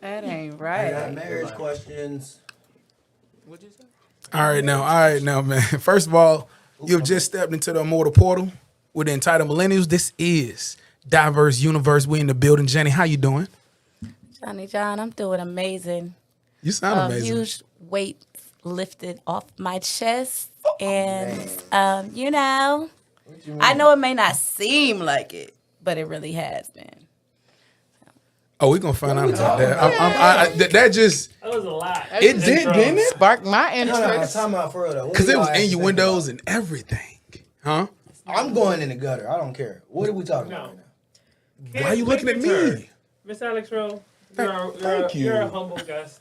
That ain't I got right. marriage questions. What'd you say? All right, now, man. First of all, you've just stepped into the immortal portal with the entitled millennials. This is Diverse Universe. We in the building. Jenny, how you doing? Johnny John, I'm doing amazing. You sound amazing. Huge weight lifted off my chest. And, I know it may not seem like it, but it really has been. Oh, we gonna find out about that. That just That was a lot. it didn't it? Sparked my No, interest. time out for real though. What Because do it y'all was actually think innuendos about? and everything, huh? I'm going in the gutter. I don't care. What are we talking about No. right now? Why are you looking at me? Miss Alex Rowe, Thank you. you're a humble guest.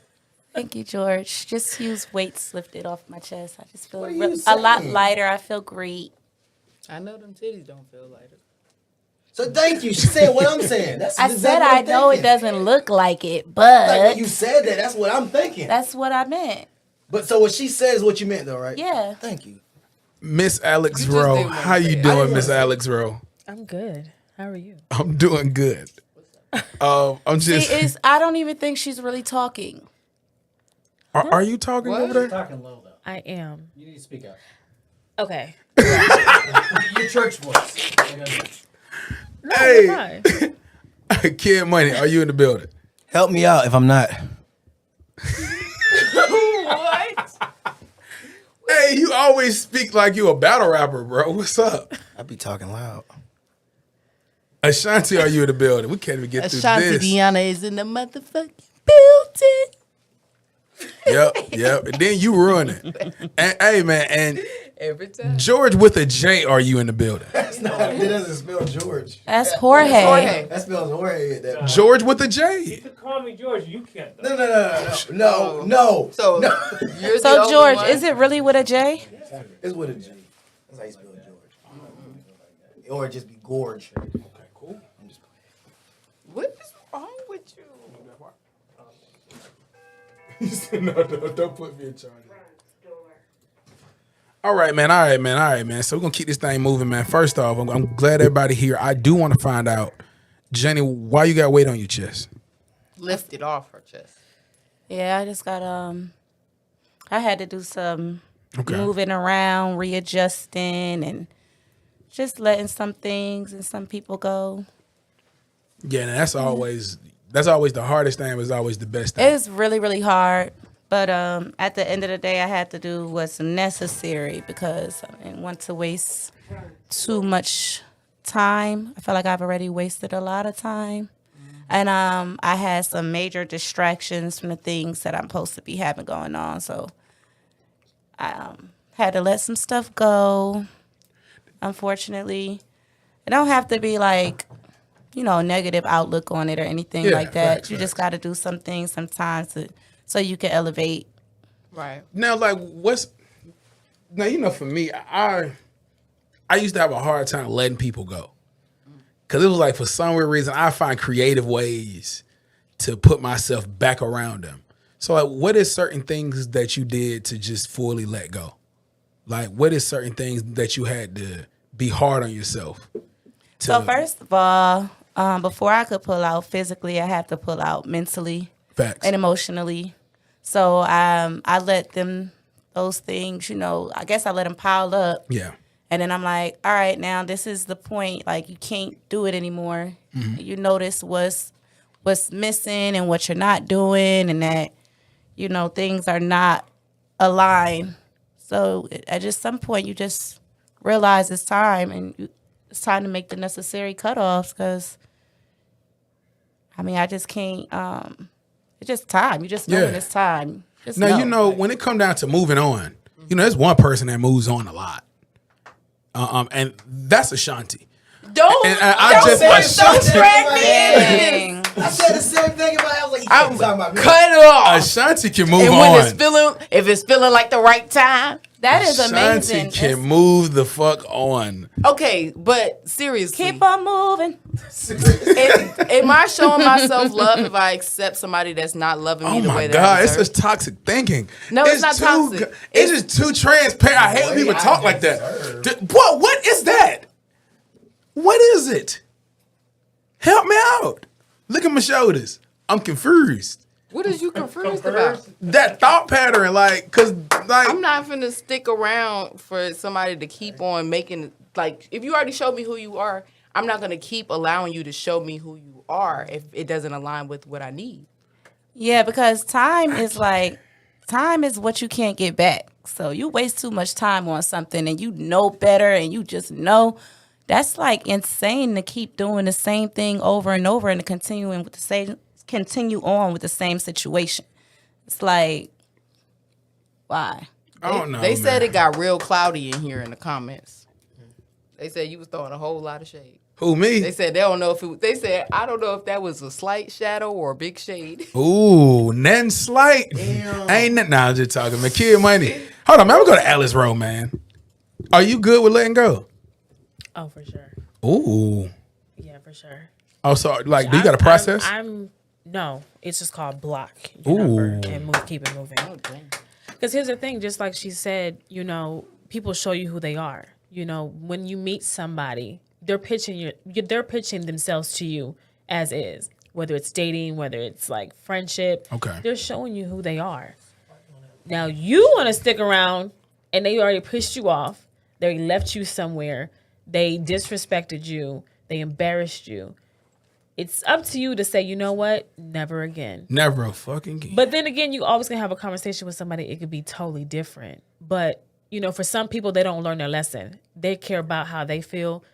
Thank you, George. Just huge weights lifted off my chest. I just feel What are you a lot saying? lighter. I feel great. I know them titties don't feel lighter. So thank you. She said what I'm saying. That's I exactly said what I I'm know it thinking. doesn't look like it, Like but when you said that, that's what I'm thinking. that's what I meant. But so what she said is what you meant though, right? Yeah. Thank you. Miss Alex You just Rowe, didn't wanna how you say it. doing, Miss Alex Rowe? I'm good. How are you? I'm doing good. I'm See, just. I don't even think she's really talking. Are you talking What? over there? Talking low though. I am. You need to speak up. Okay. Your church voice. No, Hey. you're fine. Kid Money, are you in the building? Help me out if I'm not. What? Hey, you always speak like you a battle rapper, bro. What's up? I be talking loud. Ashanti, are you in the building? We can't even get Ashanti through this. Deanna is in the motherfucking building. Yep. And then you ruin it. And hey, man, and Every time. George with a J, are you in the building? That's not. It doesn't spell George. That's Jorge. Jorge. That spells Jorge. That. George with a You J. could call me George. You can't though. No. So no. you're the So only George, one? is it really with a J? It's with a G. That's how you spell George. Or it just be Gorge. Okay, cool. I'm just What is wrong with you? No, don't put me in charge. All right, man. So we're going to keep this thing moving, man. First off, I'm glad everybody here. I do want to find out, Jenny, why you got weight on your chest? Lifted off her chest. Yeah, I just got I had to do some Okay. moving around, readjusting, and just letting some things and some people go. Yeah, and that's always the hardest thing, but it's always the best thing. It's really, really hard. But at the end of the day, I had to do what's necessary because I didn't want to waste too much time. I feel like I've already wasted a lot of time. And I had some major distractions from the things that I'm supposed to be having going on. So I had to let some stuff go, unfortunately. It don't have to be like, negative outlook on it or anything Yeah, like that. facts, You just facts. got to do some things sometimes so you can elevate. Right. Now, for me, I used to have a hard time letting people go. Because it was like, for some weird reason, I find creative ways to put myself back around them. So, like, what is certain things that you did to just fully let go? Like, what is certain things that you had to be hard on yourself? So first of all, before I could pull out physically, I had to pull out mentally Facts. and emotionally. So I let those things, I guess I let them pile up. Yeah. And then I'm like, all right, now this is the point. Like, you can't do it anymore. You notice what's missing and what you're not doing, and that, things are not aligned. So at just some point, you just realize it's time, and it's time to make the necessary cutoffs. Because, I just can't. It's just time. You just know when Yeah. it's time. Just Now, know. when it come down to moving on, there's one person that moves on a lot. And that's Ashanti. Don't And I just Ashanti, drag me in. I said the same thing about it. I was like, you can't be talking about me. Cut it off. Ashanti can move And on. when if it's feeling like the right time. That is Ashanti amazing. can It's- move the fuck on. Okay, but seriously, Keep on moving. am I showing myself love if I accept somebody that's not loving me Oh the way my that God, I it's deserve? just toxic thinking. No, it's not toxic. It's just too transparent. I hate when people talk like that. What is that? What is it? Help me out. Look at my shoulders. I'm confused. What is you confused about? That thought pattern, like, cause like I'm not finna stick around for somebody to keep on making, like, if you already showed me who you are, I'm not gonna keep allowing you to show me who you are if it doesn't align with what I need. Yeah, because time is what you can't get back. So you waste too much time on something and you know better and you just know. That's like insane to keep doing the same thing over and over and to continue on with the same situation. It's like, why? I don't know. They said man. it got real cloudy in here in the comments. They said you was throwing a whole lot of shade. Who me? They said they don't know if it. They said I don't know if that was a slight shadow or a big shade. Ooh, nothing slight. Ain't nothing. Nah, I'm just talking. Man, Kid Money. Hold on, man. I'm gonna go to Alice Rowe, man. Are you good with letting go? Oh, for sure. Ooh. Yeah, for sure. Oh, so like, do you got a process? No, it's just called block your number Ooh. and keep it moving. Because here's the thing, just like she said, people show you who they are. When you meet somebody, they're pitching themselves to you as is. Whether it's dating, whether it's like friendship, Okay. they're showing you who they are. Now you want to stick around, and they already pushed you off. They left you somewhere. They disrespected you. They embarrassed you. It's up to you to say, you know what? Never again. Never a fucking game. But then again, you always can have a conversation with somebody. It could be totally different. But, for some people, they don't learn their lesson. They care about how they feel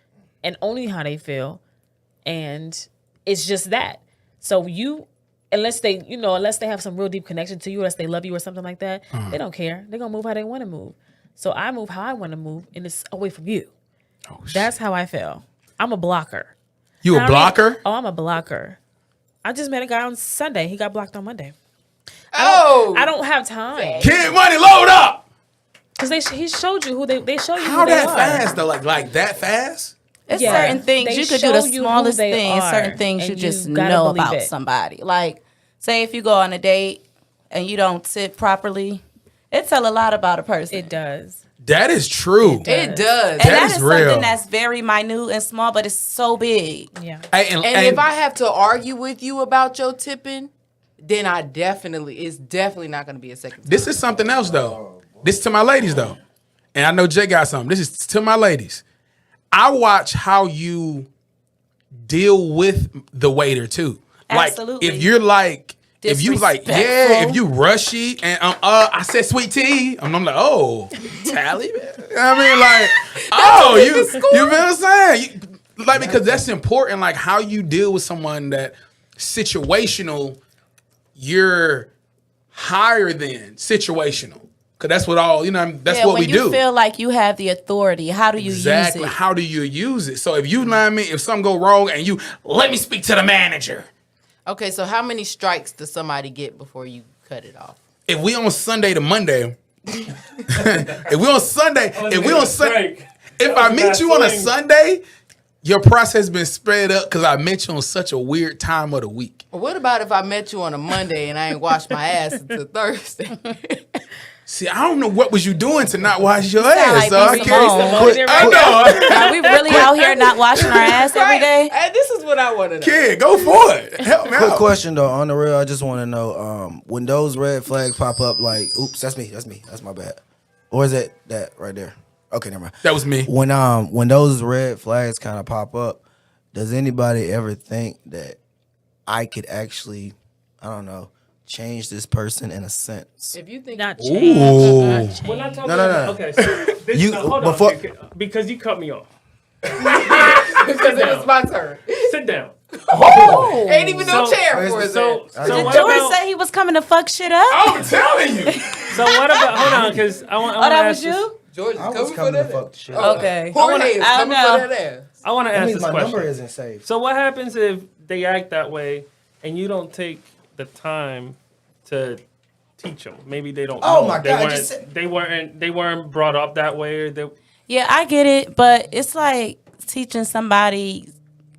and only how they feel. And it's just that. So unless they have some real deep connection to you, unless they love you or something like that, they don't care. They're going to move how they want to move. So I move how I want to move, and it's away from you. Oh, shit. That's how I feel. I'm a blocker. You a blocker? I'm a blocker. I just met a guy on Sunday. He got blocked on Monday. Oh, I don't have time Kid Money, load up. because he showed you who they show you How who they that are. fast though? Like that fast? It's Yeah. certain things They you could do the show you who smallest they things, are, certain things you and just you gotta know believe about it. somebody. Like, say if you go on a date and you don't sit properly, it tell a lot about a person. It does. That is true. it does. And That that is is real. something that's very minute and small, but it's so big. Yeah. Hey, And if I have to argue with you about your tipping, then it's definitely not going to be a second time. this is something else though. This is to my ladies though, and I know Jay got something. This is to my ladies. I watch how you deal with the waiter too. Absolutely. Like if you're like, if you like, yeah, Disrespectful. if you rushy and I said sweet tea, I'm like, oh, tally. I mean, like, oh, you feel what I'm saying? Like because that's important. Like how you deal with someone that situational, you're higher than situational. Cause that's what all that's Yeah, what when we you do. feel like you have the authority, how do you Exactly. use it? How do you use it? So if you know what I mean, if something go wrong and you let me speak to the manager. Okay, so how many strikes does somebody get before you cut it off? If we on Sunday to Monday, if we on Sunday, if I meet you on a Sunday, your process been spread up because I met you on such a weird time of the week. What about if I met you on a Monday and I ain't washed my ass until Thursday? See, I don't know what was you doing to not wash your sound ass. like So I Big can't. Simone. I know. Are we really out here not washing our ass every day? And this is what I want to know. Kid, go for it. Help me Quick out. question though, on the real, I just want to know, when those red flags pop up, like, oops, that's me, that's my bad, or is it that right there? Okay, never mind. That was me. When those red flags kind of pop up, does anybody ever think that I could actually, I don't know, change this person in a sense? If you think Not Ooh. change. Not change. We're not talking No. about. Okay, so this, You- hold before- on, because you cut me off. because it was my turn. Sit down. Ain't even no So- chair for it. So Did what George about? said he was coming to fuck shit up. I'm telling you. So what about? Hold on, because I want. Oh, that was you? George, I was coming for coming to that. fuck the shit. Okay. Jorge is I coming know. for that ass. I want to That ask means this my question. number isn't saved. So what happens if they act that way and you don't take the time to teach them? Maybe they don't. Oh know. my They God, I weren't- just said- they weren't brought up that way. Or they, Yeah, I get it, but it's like teaching somebody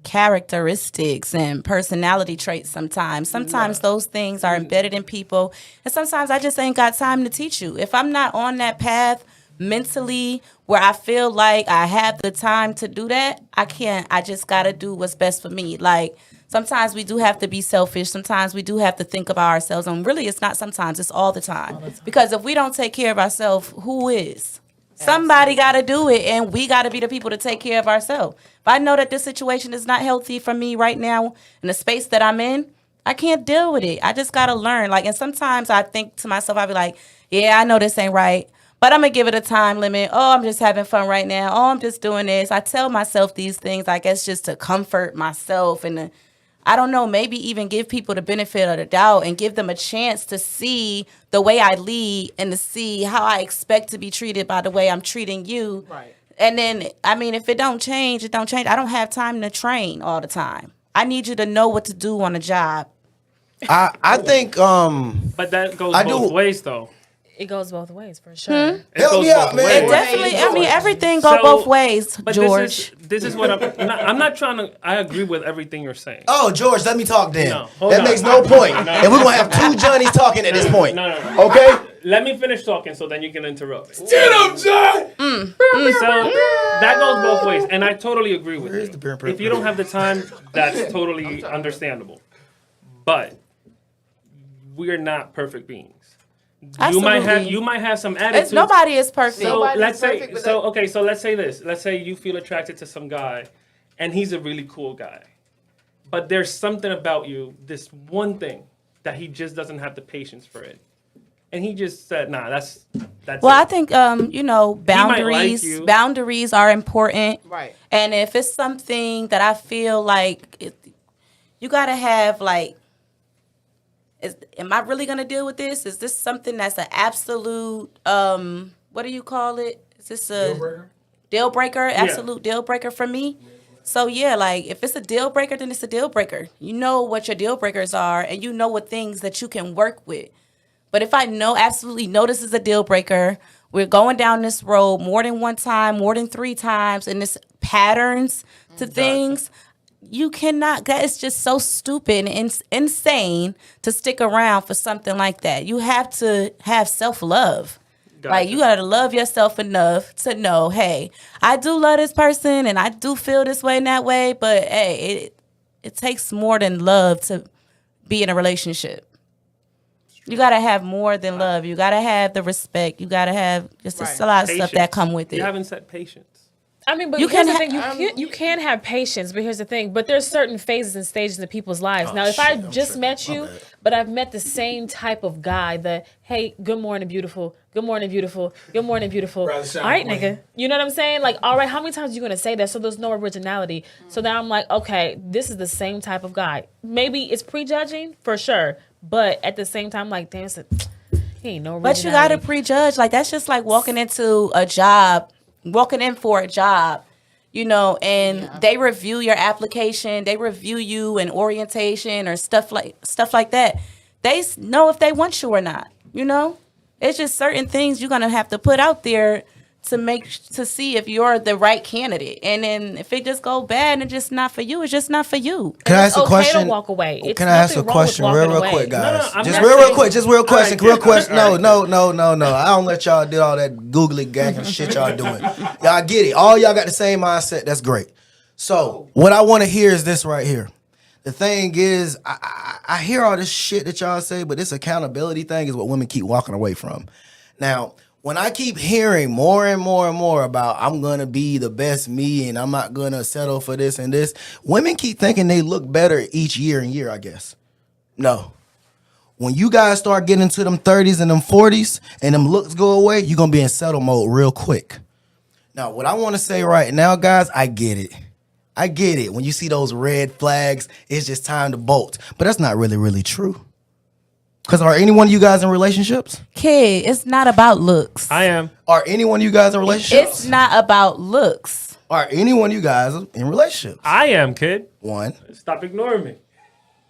characteristics and personality traits sometimes. Sometimes those things are embedded in people, and sometimes I just ain't got time to teach you. If I'm not on that path mentally where I feel like I have the time to do that, I can't. I just got to do what's best for me. Like sometimes we do have to be selfish. Sometimes we do have to think about ourselves. And really, it's not sometimes, it's all the time. Because if we don't take care of ourselves, who is? Somebody got to do it, and we got to be the people to take care of ourselves. If I know that this situation is not healthy for me right now in the space that I'm in, I can't deal with it. I just got to learn. Like, and sometimes I think to myself, I be like, yeah, I know this ain't right, but I'm going to give it a time limit. Oh, I'm just having fun right now. Oh, I'm just doing this. I tell myself these things, I guess, just to comfort myself and to, I don't know, maybe even give people the benefit of the doubt and give them a chance to see the way I lead and to see how I expect to be treated by the way I'm treating you. Right. And then, I mean, if it don't change, it don't change. I don't have time to train all the time. I need you to know what to do on a job. I think But that goes I both do- ways, though. It goes both ways for sure. It Help goes me out, both man. ways. It definitely, I mean, everything go So- both ways, But George. this is what I'm not trying to. I agree with everything you're saying. Oh, George, let me talk then. No, hold That on. makes no point. No. And we're gonna have two Johnnies talking at this point. No. Okay? Let me finish talking, so then you can interrupt. Get him, John. So that goes both ways, and I totally agree with Where's you. the beer If you don't have the time, that's totally understandable. But we are not perfect beings. Absolutely. You might have some attitudes. Nobody is perfect. So Nobody's let's say perfect, but so let's say this. Let's say you feel attracted to some guy, and he's a really cool guy, but there's something about you, this one thing, that he just doesn't have the patience for it, and he just said, "Nah, that's." Well, it. I think you know, might like boundaries. you. Boundaries are important, Right. And if it's something that I feel like you gotta have, like, am I really gonna deal with this? Is this something that's an absolute? What do you call it? Is this a deal breaker? Absolute deal breaker for me. So yeah, like if it's a deal breaker, then it's a deal breaker. You know what your deal breakers are, and you know what things that you can work with. But if I absolutely know this is a deal breaker, we're going down this road more than one time, more than 3 times, and this patterns to things, you cannot, that is just so stupid and insane to stick around for something like that. You have to have self-love. Like, you gotta love yourself enough to know, hey, I do love this person and I do feel this way and that way, but hey, it takes more than love to be in a relationship. You gotta have more than love. You gotta have the respect. You gotta have just Right. a lot of stuff that Patience. come with it. You haven't said patience. I mean, but You here's can the thing: you can have patience. But here's the thing: but there's certain phases and stages in people's lives. Now, if I just met you, but I've met the same type of guy, the hey, good morning, beautiful, good morning, beautiful, good morning, beautiful. Brother All Sean right, Wayne. nigga. You know what I'm saying? Like, all right, how many times are you gonna say that? So there's no originality. So now I'm like, okay, this is the same type of guy. Maybe it's prejudging for sure, but at the same time, like, damn, he ain't no originality. But you gotta prejudge. Like, that's just like walking into a job, walking in for a job, you know, and they review your application, they review you in orientation or stuff like that. They know if they want you or not. You know, it's just certain things you're gonna have to put out there to see if you're the right candidate. And then if it just go bad and just not for you, it's just not for you. Can I It's ask a okay question? to walk away. It's Can I ask a nothing wrong with question walking real away. quick, guys? I'm Just not real saying- quick. Just real question. All right, Real question. all right, No. I don't let y'all do all that googly gagging shit y'all doing. Y'all get it. All y'all got the same mindset. That's great. So what I want to hear is this right here. The thing is, I hear all this shit that y'all say, but this accountability thing is what women keep walking away from. Now, when I keep hearing more and more and more about I'm gonna be the best me and I'm not gonna settle for this and this, women keep thinking they look better each year and year, I guess. No. When you guys start getting into them 30s and them 40s and them looks go away, you're gonna be in settle mode real quick. Now, what I wanna say right now, guys, I get it. I get it. When you see those red flags, it's just time to bolt. But that's not really true. Because are any one of you guys in relationships? Kid, it's not about looks. I am. Are any one of you guys in relationships? It's not about looks. Are any one of you guys in relationships? I am, kid. One. Stop ignoring me.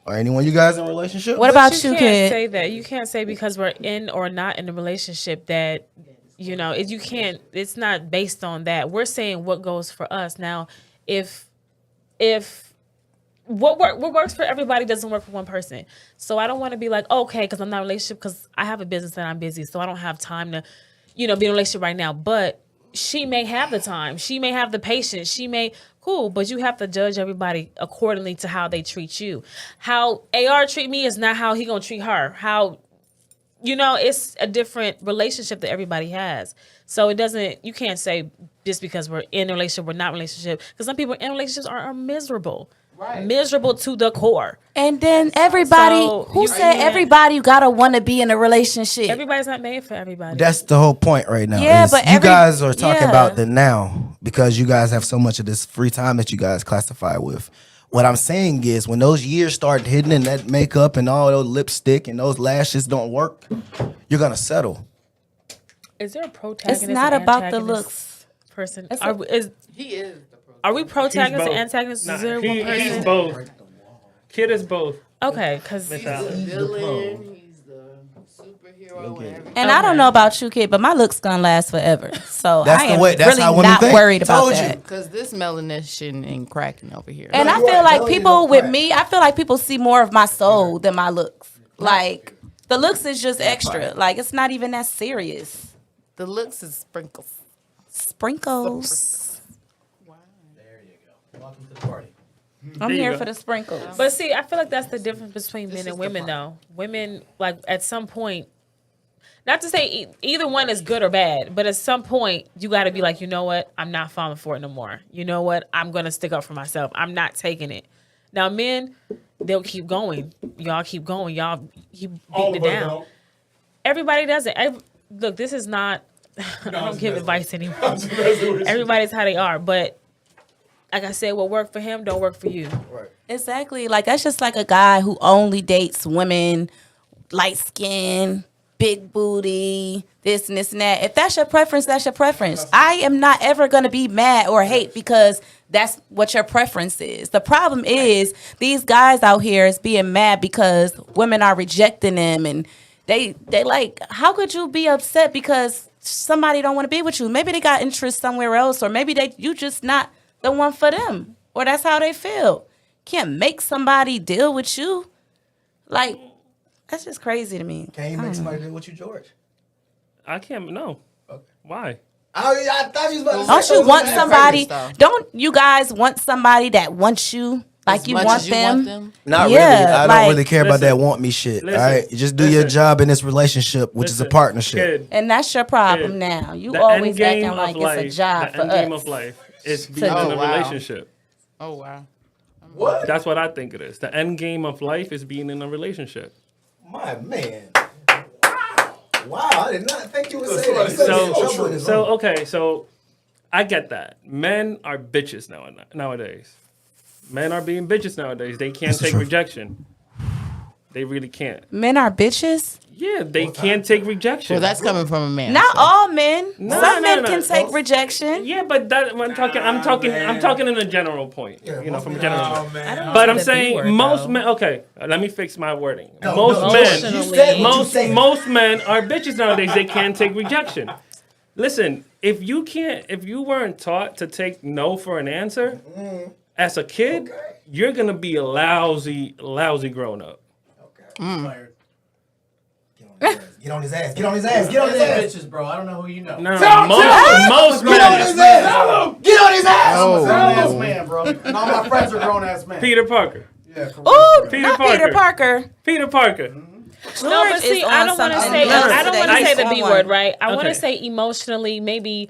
Are any one of you guys in relationships? What But about you you, can't kid? say that. You can't say because we're in or not in a relationship that, you know, you can't. It's not based on that. We're saying what goes for us. Now, if what works for everybody doesn't work for one person. So I don't want to be like, okay, because I'm not in a relationship because I have a business and I'm busy, so I don't have time to, you know, be in a relationship right now. But she may have the time, she may have the patience, she may cool, but you have to judge everybody accordingly to how they treat you. How AR treat me is not how he gonna treat her. How it's a different relationship that everybody has. So it doesn't. You can't say just because we're in a relationship, we're not in a relationship. Because some people in relationships are miserable, miserable to the core. And then everybody, So, who you said can't- everybody gotta want to be in a relationship? Everybody's not made for everybody. That's the whole point right now. Yeah, is but you guys are talking yeah. about the now because you guys have so much of this free time that you guys classify with. What I'm saying is when those years start hitting and that makeup and all those lipstick and those lashes don't work, you're gonna settle. Is there a protagonist? It's not and about the antagonist looks. person. It's Are, a- we- is, He is the are we He's protagonists both. and antagonists? Nah, Is there one he's person? both. Kid is both. Okay, because He's the villain. He's the superhero. And everything. And I don't know about you, kid, but my looks gonna last forever. So That's I the am way- that's really how women not think. worried about Told you. that. Because this melanin ain't cracking over here. And I you're feel right. like Melanie people don't with crack. me, I feel like people see more of my soul than my looks. Like the looks is just extra. Like it's not even that serious. the looks is sprinkles. Sprinkles. Welcome to the party. I'm There you here go. for the sprinkles. But see, I feel like that's the difference between men is and the women, part. though. Women, like, at some point, not to say either one is good or bad, but at some point, you got to be like, you know what? I'm not falling for it no more. You know what? I'm going to stick up for myself. I'm not taking it. Now, men, they'll keep going. Y'all keep going. Y'all keep beating it down. Everybody does it. Look, this is not, I don't give advice anymore. Everybody's how they are. But like I said, what worked for him don't work for you. Exactly. Like that's just like a guy who only dates women, light skin, big booty, this and this and that. If that's your preference, that's your preference. I am not ever gonna be mad or hate because that's what your preference is. The problem is these guys out here is being mad because women are rejecting them and they like, how could you be upset because somebody don't want to be with you? Maybe they got interest somewhere else, or maybe you just not the one for them, or that's how they feel. Can't make somebody deal with you. Like, that's just crazy to me. Can you make somebody deal with you, George? I can't. No. Why? I thought you was about to Don't say you want Favorite somebody? style. Don't you guys want somebody that wants you like As you much want as you them? want them? Not Yeah, really. I like- don't really care about that Listen. want me shit. Listen. All right, you just do your Listen. job in this relationship, which is a Listen, partnership. Kid, And that's your problem Kid, now. You the always end game acting of like life, it's a job the for end game us. of life is being Oh, in a wow. relationship. Oh, wow. What? That's what I think it is. The end game of life is being in a relationship. My man. Wow, I did not think you would say that. You better get in trouble with this So one. okay, so I get that. Men are bitches nowadays. Men are being bitches nowadays. They can't That's the take truth. rejection. They really can't. Men are bitches. Yeah, they can't take rejection. Well, that's coming from a man. Not so. all men. No, Some no, men no. can take rejection. Yeah, but that I'm talking in a general point. From a general. I don't But know I'm the B saying word, most though. men. Okay, let me fix my wording. No, most no, men. You said what you Most said. most men are bitches nowadays. They can't take rejection. Listen, if you weren't taught to take no for an answer as a kid, you're gonna be a lousy grown up. Get on his ass. Get on his ass. Get on his ass. Bitches, bro. I don't know who you know. No, him, most Get on his men. ass. Get on his ass. Oh, Grown ass no. man, bro. And all my friends are grown ass men. Peter Parker. Yeah, correct. Ooh, Peter not Parker. Peter Parker. Peter Parker. No, but George see, is I on don't want to something say. else I don't want today. to say the He's B on word, one. right? I want Okay. to say emotionally, maybe.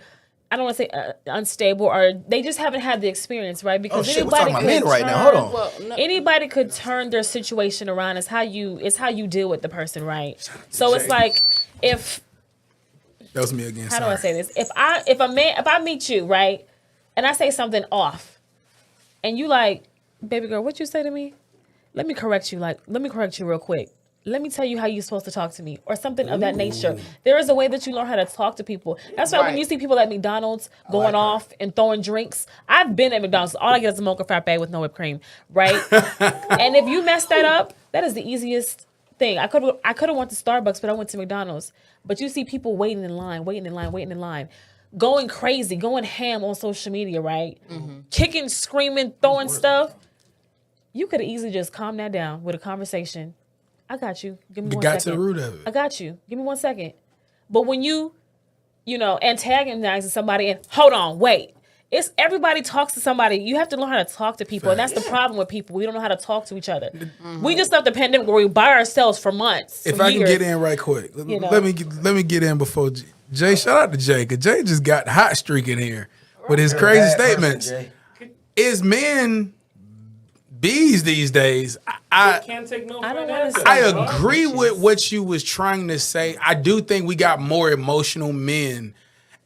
I don't want to say unstable, or they just haven't had the experience, right? Oh Because shit, we're anybody talking about could men right now. Hold on. Well, no, anybody could turn their situation around. It's how you deal with the person, right? So it's like if That was me again. how do I say this? If I meet you, right, and I say something off, and you like, baby girl, what you say to me? Let me correct you. Like, let me correct you real quick. Let me tell you how you're supposed to talk to me, or something of that nature. There is a way that you learn how to talk to people. That's why when Right. you see people at McDonald's going off and throwing drinks, I've been at McDonald's. All I get is a mocha frappe with no whipped cream, right? And if you mess that up, that is the easiest thing. I could have went to Starbucks, but I went to McDonald's. But you see people waiting in line, going crazy, going ham on social media, right? Kicking, screaming, throwing stuff. You could have easily just calmed that down with a conversation. I got you. Give me We one got second. to the root of I it. got you. Give me 1 second. But when you antagonizing somebody and hold on, wait. It's everybody talks to somebody. You have to learn how to talk to people, and that's the problem with people. We don't know how to talk to each other. We just left the pandemic where we by ourselves for months. If for I years. can get in right quick, let know. me get in before Jay. Shout out to Jay, because Jay just got hot streak in here with his crazy statements. Is men bees these days? I Can't take no I don't for an wanna answer. say- I agree with what you was trying to say. I do think we got more emotional men,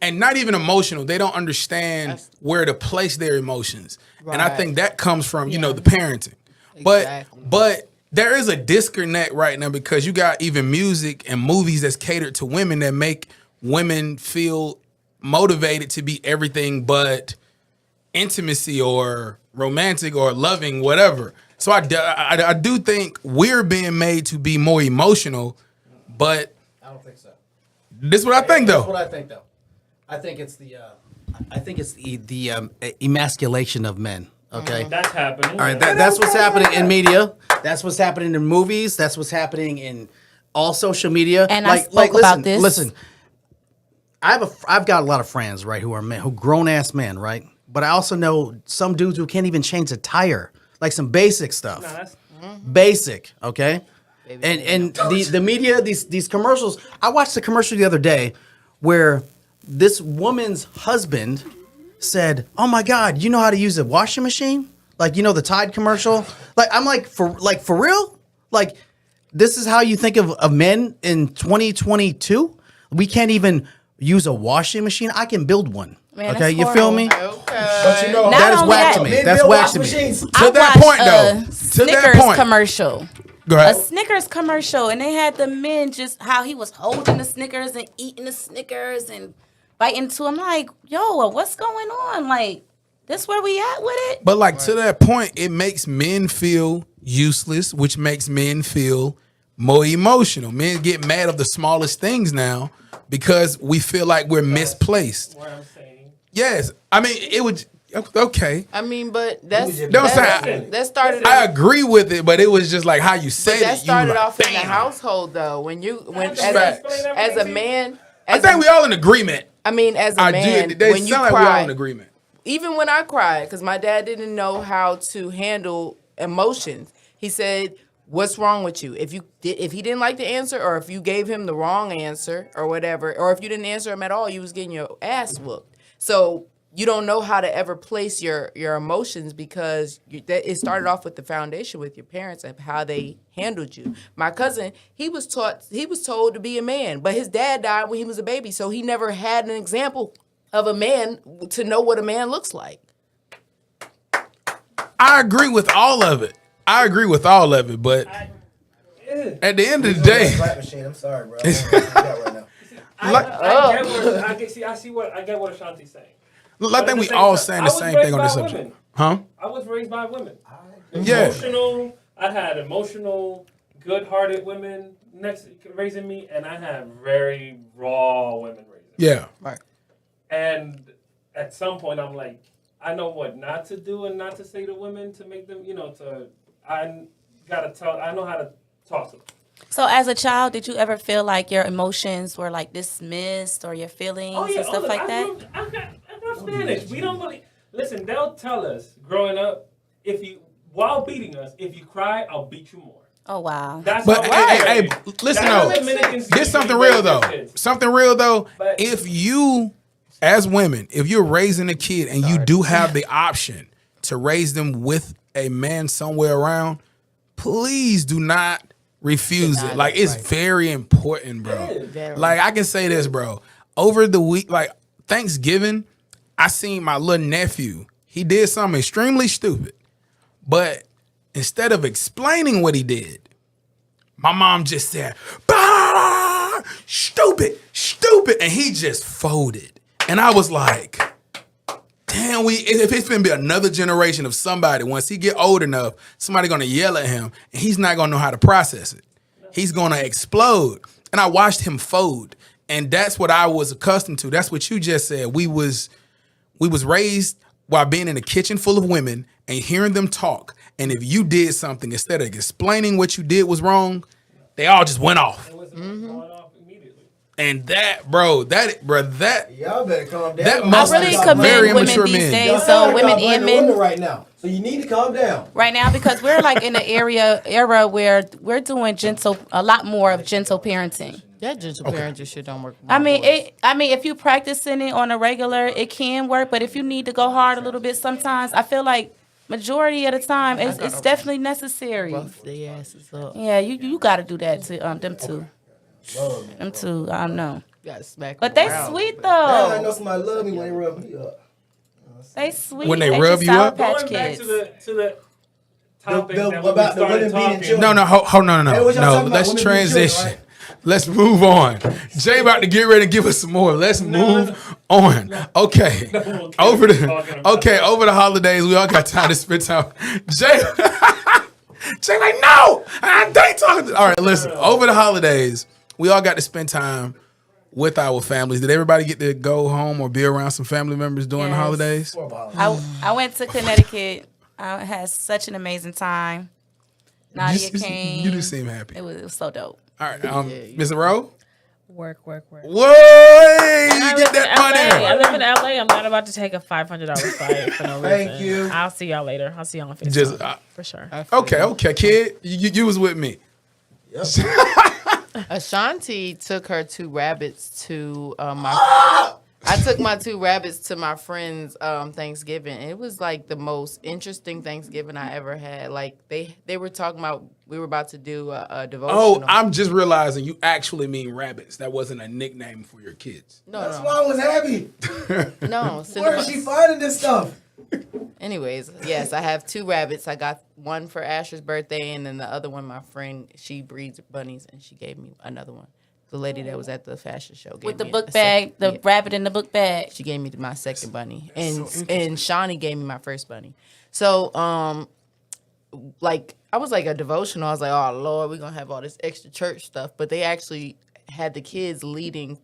and not even emotional. They don't understand where to place their emotions, and I Right. think that comes from the parenting. Exactly. But there is a disconnect right now because you got even music and movies that's catered to women that make women feel motivated to be everything but intimacy or romantic or loving, whatever. So I do think we're being made to be more emotional, but I don't think so. this is what I think That's what though. I think, though. I think it's the emasculation of men. Okay. That's happening. All right. That's what's happening in media. That's what's happening in movies. That's what's happening in all social media. And I spoke about this. Listen, I've got a lot of friends, right, who are men, who grown ass men, right. But I also know some dudes who can't even change a tire, like some basic stuff. That's, Basic, okay? And the media, these commercials. I watched a commercial the other day where this woman's husband said, "Oh my God, you know how to use a washing machine? Like, you know, the Tide commercial?" Like, I'm like, for real? Like, this is how you think of men in 2022? We can't even use a washing machine? I can build one. Man, Okay, that's you feel me? Okay. But you know, Not That is only whack to that, me. That's whack to me. To that point, though. To Snickers that point. commercial. Go A ahead. Snickers commercial, and they had the men just how he was holding the Snickers and eating the Snickers and biting into. I'm like, yo, what's going on? Like, this where we at with it? But like to that point, it makes men feel useless, which makes men feel more emotional. Men get mad of the smallest things now because we feel like we're misplaced. what I'm saying. Yes, I mean it would. Okay, I mean, but that's Don't say- that started. I agree with it, but it was just like how you said But that it. started you were like, off in the "Damn." household, though. When Facts. as a man, I as think a, we all in agreement. I mean, as a I man, do. They when you sound like we all cry, in agreement. even when I cried, because my dad didn't know how to handle emotions. He said, "What's wrong with you? If he didn't like the answer, or if you gave him the wrong answer, or whatever, or if you didn't answer him at all, you was getting your ass whooped." So you don't know how to ever place your emotions because it started off with the foundation with your parents and how they handled you. My cousin, he was told to be a man, but his dad died when he was a baby, so he never had an example of a man to know what a man looks like. I agree with all of it. But at the end of the day, Slap machine. I'm sorry, bro. I don't know what you got right now. I get what Ashanti's saying. I think we all saying the same thing on this subject. Huh? I was raised by women. Yeah. Emotional. I had emotional, good-hearted women raising me, and I had very raw women raising me. Yeah. And at some point, I'm like, I know what not to do and not to say to women to make them, I know how to talk to them. So, as a child, did you ever feel like your emotions were like dismissed or your feelings and stuff like that? I got Spanish. We don't really listen. They'll tell us growing up while beating us, if you cry, I'll beat you more. Oh wow! That's But how hey, listen though. This something real though. Something real though. But- If you, as women, if you're raising a kid and you do have the option to raise them with a man somewhere around, please do not refuse it. Like it's very important, bro. Very. Like I can say this, bro. Over the week, like Thanksgiving, I seen my little nephew. He did something extremely stupid. But instead of explaining what he did, my mom just said, "Bah! Stupid, stupid." And he just folded. And I was like, damn, if it's gonna be another generation of somebody, once he get old enough, somebody gonna yell at him and he's not gonna know how to process it. He's gonna explode. And I watched him fold. And that's what I was accustomed to. That's what you just said. We was raised while being in a kitchen full of women and hearing them talk. And if you did something, instead of explaining what you did was wrong, they all just went off. It was going off immediately. And that, bro, that Y'all better calm down. That I must really be commend very women immature these men. days, so women and men right now. So you need to calm down. right now, because we're like in an era where we're doing a lot more of gentle parenting. That gentle parenting shit don't work. with I my mean, boys. if you practicing it on a regular, it can work. But if you need to go hard a little bit, sometimes I feel like majority of the time it's definitely necessary. Rough their asses up. Yeah, you got to do that to them too. Them two, I don't know. You gotta smack But them they around. sweet I know though. somebody love me when they rub me up. They sweet. When they just rub you Sour up? Patch Going back Kids. to the topic The- that when about we the started women beating talking. children. No, no. Hey, what y'all talking about? Let's Women being children, transition. right? Let's move on. Jay about to get ready to give us some more. Let's move on. Okay. Over the holidays, we all got time to spend time. Jay like, no, I ain't talking to. All right, listen. Over the holidays, we all got to spend time with our families. Did everybody get to go home or be around some family members during the Yes. holidays? I went to Connecticut. I had such an amazing time. Nadia came. You do seem happy. It was so dope. All right, Mr. Rowe. Work. Whoa, you I get live that in LA. I money. live in LA. I'm not about to take a $500 flight for no reason. Thank you. I'll see y'all later. I'll see y'all on FaceTime. Just for sure. okay, kid. You was with me. Ashanti took her two rabbits to my. I took my two rabbits to my friend's Thanksgiving. It was like the most interesting Thanksgiving I ever had. Like they were talking about we were about to do a devotional. Oh, I'm just realizing you actually mean rabbits. That wasn't a nickname for your kids. That's why I was happy. no. Where is she finding this stuff? Anyways, yes, I have two rabbits. I got one for Asher's birthday, and then the other one, my friend, she breeds bunnies, and she gave me another one. The lady that was at the fashion show gave With the me book a bag, the yeah. rabbit in the book bag. She gave me my second bunny, and Shawnee gave me my first bunny. So, like I was like a devotional. I was like, oh Lord, we're gonna have all this extra church stuff. But they actually had the kids leading,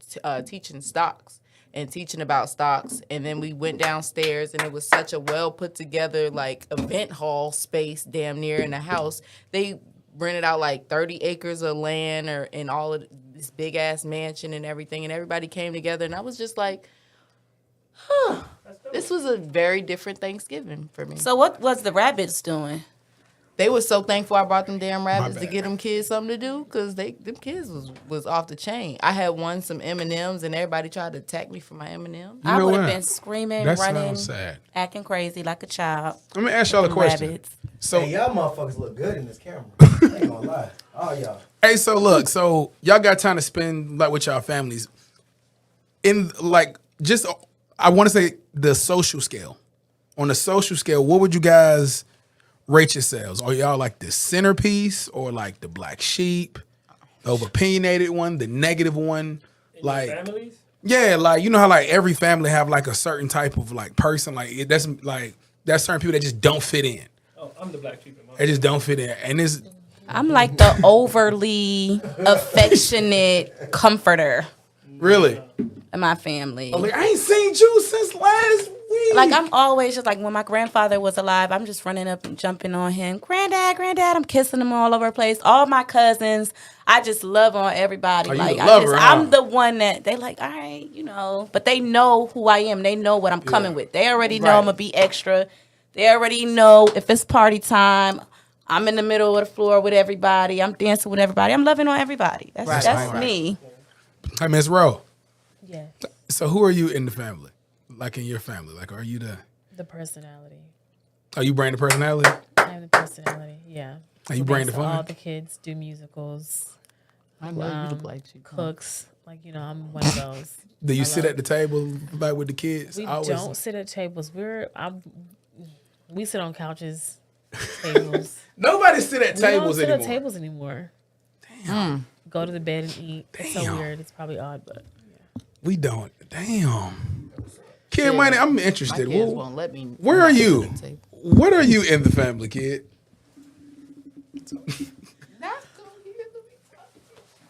teaching stocks and teaching about stocks. And then we went downstairs, and it was such a well put together like event hall space, damn near in the house. They rented out like 30 acres of land or in all of this big ass mansion and everything, and everybody came together, and I was just like, this was a very different Thanksgiving for me. So what was the rabbits doing? They were so thankful I brought them damn rabbits to bad. get them kids something to do, because them kids was off the chain. I had won some M&Ms, and everybody tried to attack me for my M&Ms. I know would have what? been screaming, That running, sounds sad. acting crazy like a child. Let me ask y'all a question. Rabbits. So, Hey, y'all motherfuckers look good in this camera. I ain't gonna lie. All y'all. hey, so look, so y'all got time to spend like with y'all families. In like just, I want to say the social scale. On the social scale, what would you guys rate yourselves? Are y'all like the centerpiece or like the black sheep, the opinionated one, the negative one? Like, Families? yeah, like you know how like every family have like a certain type of like person. Like that's certain people that just don't fit in. Oh, I'm the black sheep in my They just don't fit in, and it's I'm like the overly affectionate comforter really in my family. like I ain't seen you since last week. Like I'm always just like when my grandfather was alive, I'm just running up and jumping on him. Granddad, I'm kissing him all over the place. All my cousins, I just love on everybody. Oh, you Like a lover, huh? I'm the one that they like, all right, but they know who I am. They know what I'm coming with. They already know Right. I'm gonna be extra. They already know if it's party time, I'm in the middle of the floor with everybody. I'm dancing with everybody. I'm loving on everybody. That's me. Hey, Miss Rowe. Yeah, So who are you in the family? Like in your family? Like are you the personality. are you bring the personality? I have the personality. Yeah. Are you bring the So all fun? the kids do musicals, I know you the black sheep. cooks. Like I'm one of those. Do you sit at the table like with the kids? We I always- don't sit at tables. We sit on couches, tables. Nobody sit at We don't tables sit anymore. at tables anymore. Damn. Go to the bed and eat. It's so Damn. weird. It's probably odd, but We don't. Damn. Kid Money, I'm My interested. kids Well, won't let me. where are you? at the table. What are you in the family, kid?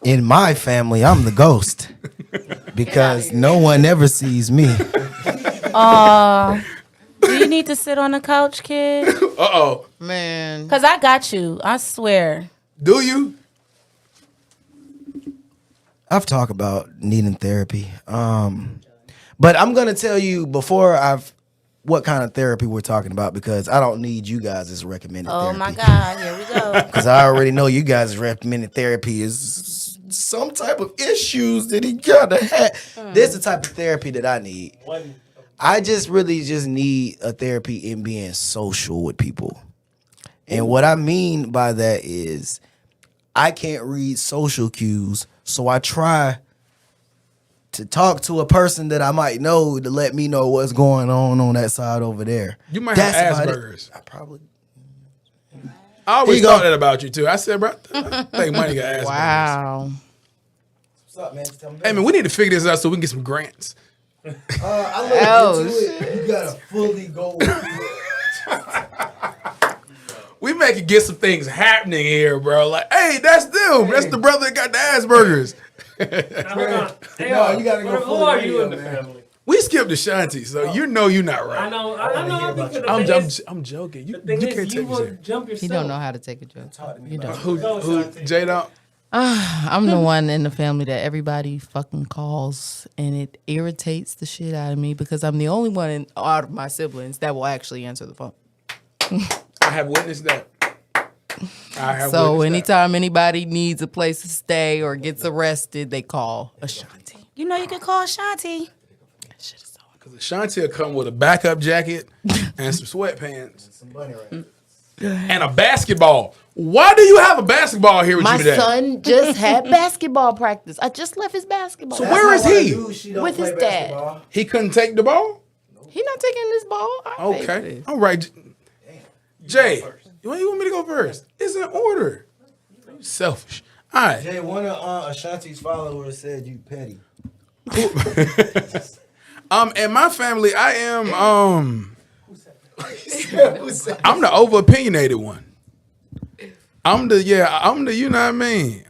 In my family, I'm the ghost. Because no one ever sees me. Do you need to sit on the couch, kid? Uh-oh. Man, Cause I got you. I swear. Do you? I've talked about needing therapy. But I'm gonna tell you what kind of therapy we're talking about because I don't need you guys' recommended Oh therapy. my God, here we go. Because I already know you guys' recommended therapy is some type of issues that he gotta have. This is the type of therapy that I need. I just really just need a therapy in being social with people. And what I mean by that is I can't read social cues, so I try to talk to a person that I might know to let me know what's going on that side over there. You might That's have about it. Asperger's. I probably. I always Here you thought go. that about you too. I said, bro, I think money got Asperger's. Wow. What's up, man? Just tell me. Hey man, we need to figure this out so we can get some grants. I looked Oh, into it. You gotta fully go with it. We make it get some things happening here, bro. Like, hey, that's them. That's the brother that got the Asperger's. No, you gotta go Who full are you radio, in the man. family? We skipped Ashanti, so you know you're not I right. know. I think the I'm thing is, joking. You the thing can't is, take you me will serious. jump yourself. He don't know how to take a joke. You don't. Who Jay don't? I'm the one in the family that everybody fucking calls, and it irritates the shit out of me because I'm the only one out of my siblings that will actually answer the phone. I have witnessed that. So anytime anybody needs a place to stay or gets arrested, they call Ashanti. You know you can call Shanti. That shit is so Because Ashanti will come with a backup jacket and some sweatpants Some bunny rabbits. and a basketball. Why do you have a basketball here with My you today? son just had basketball practice. I just left his basketball. So where is he? With his dad. He couldn't take the ball? He not taking this ball. I paid for Okay. this. All right. Jay, why you want me to go first? It's in order. You selfish. All right. Jay, one of Ashanti's followers said you petty. In my family, I am I'm the over opinionated one. I'm the you know what I mean.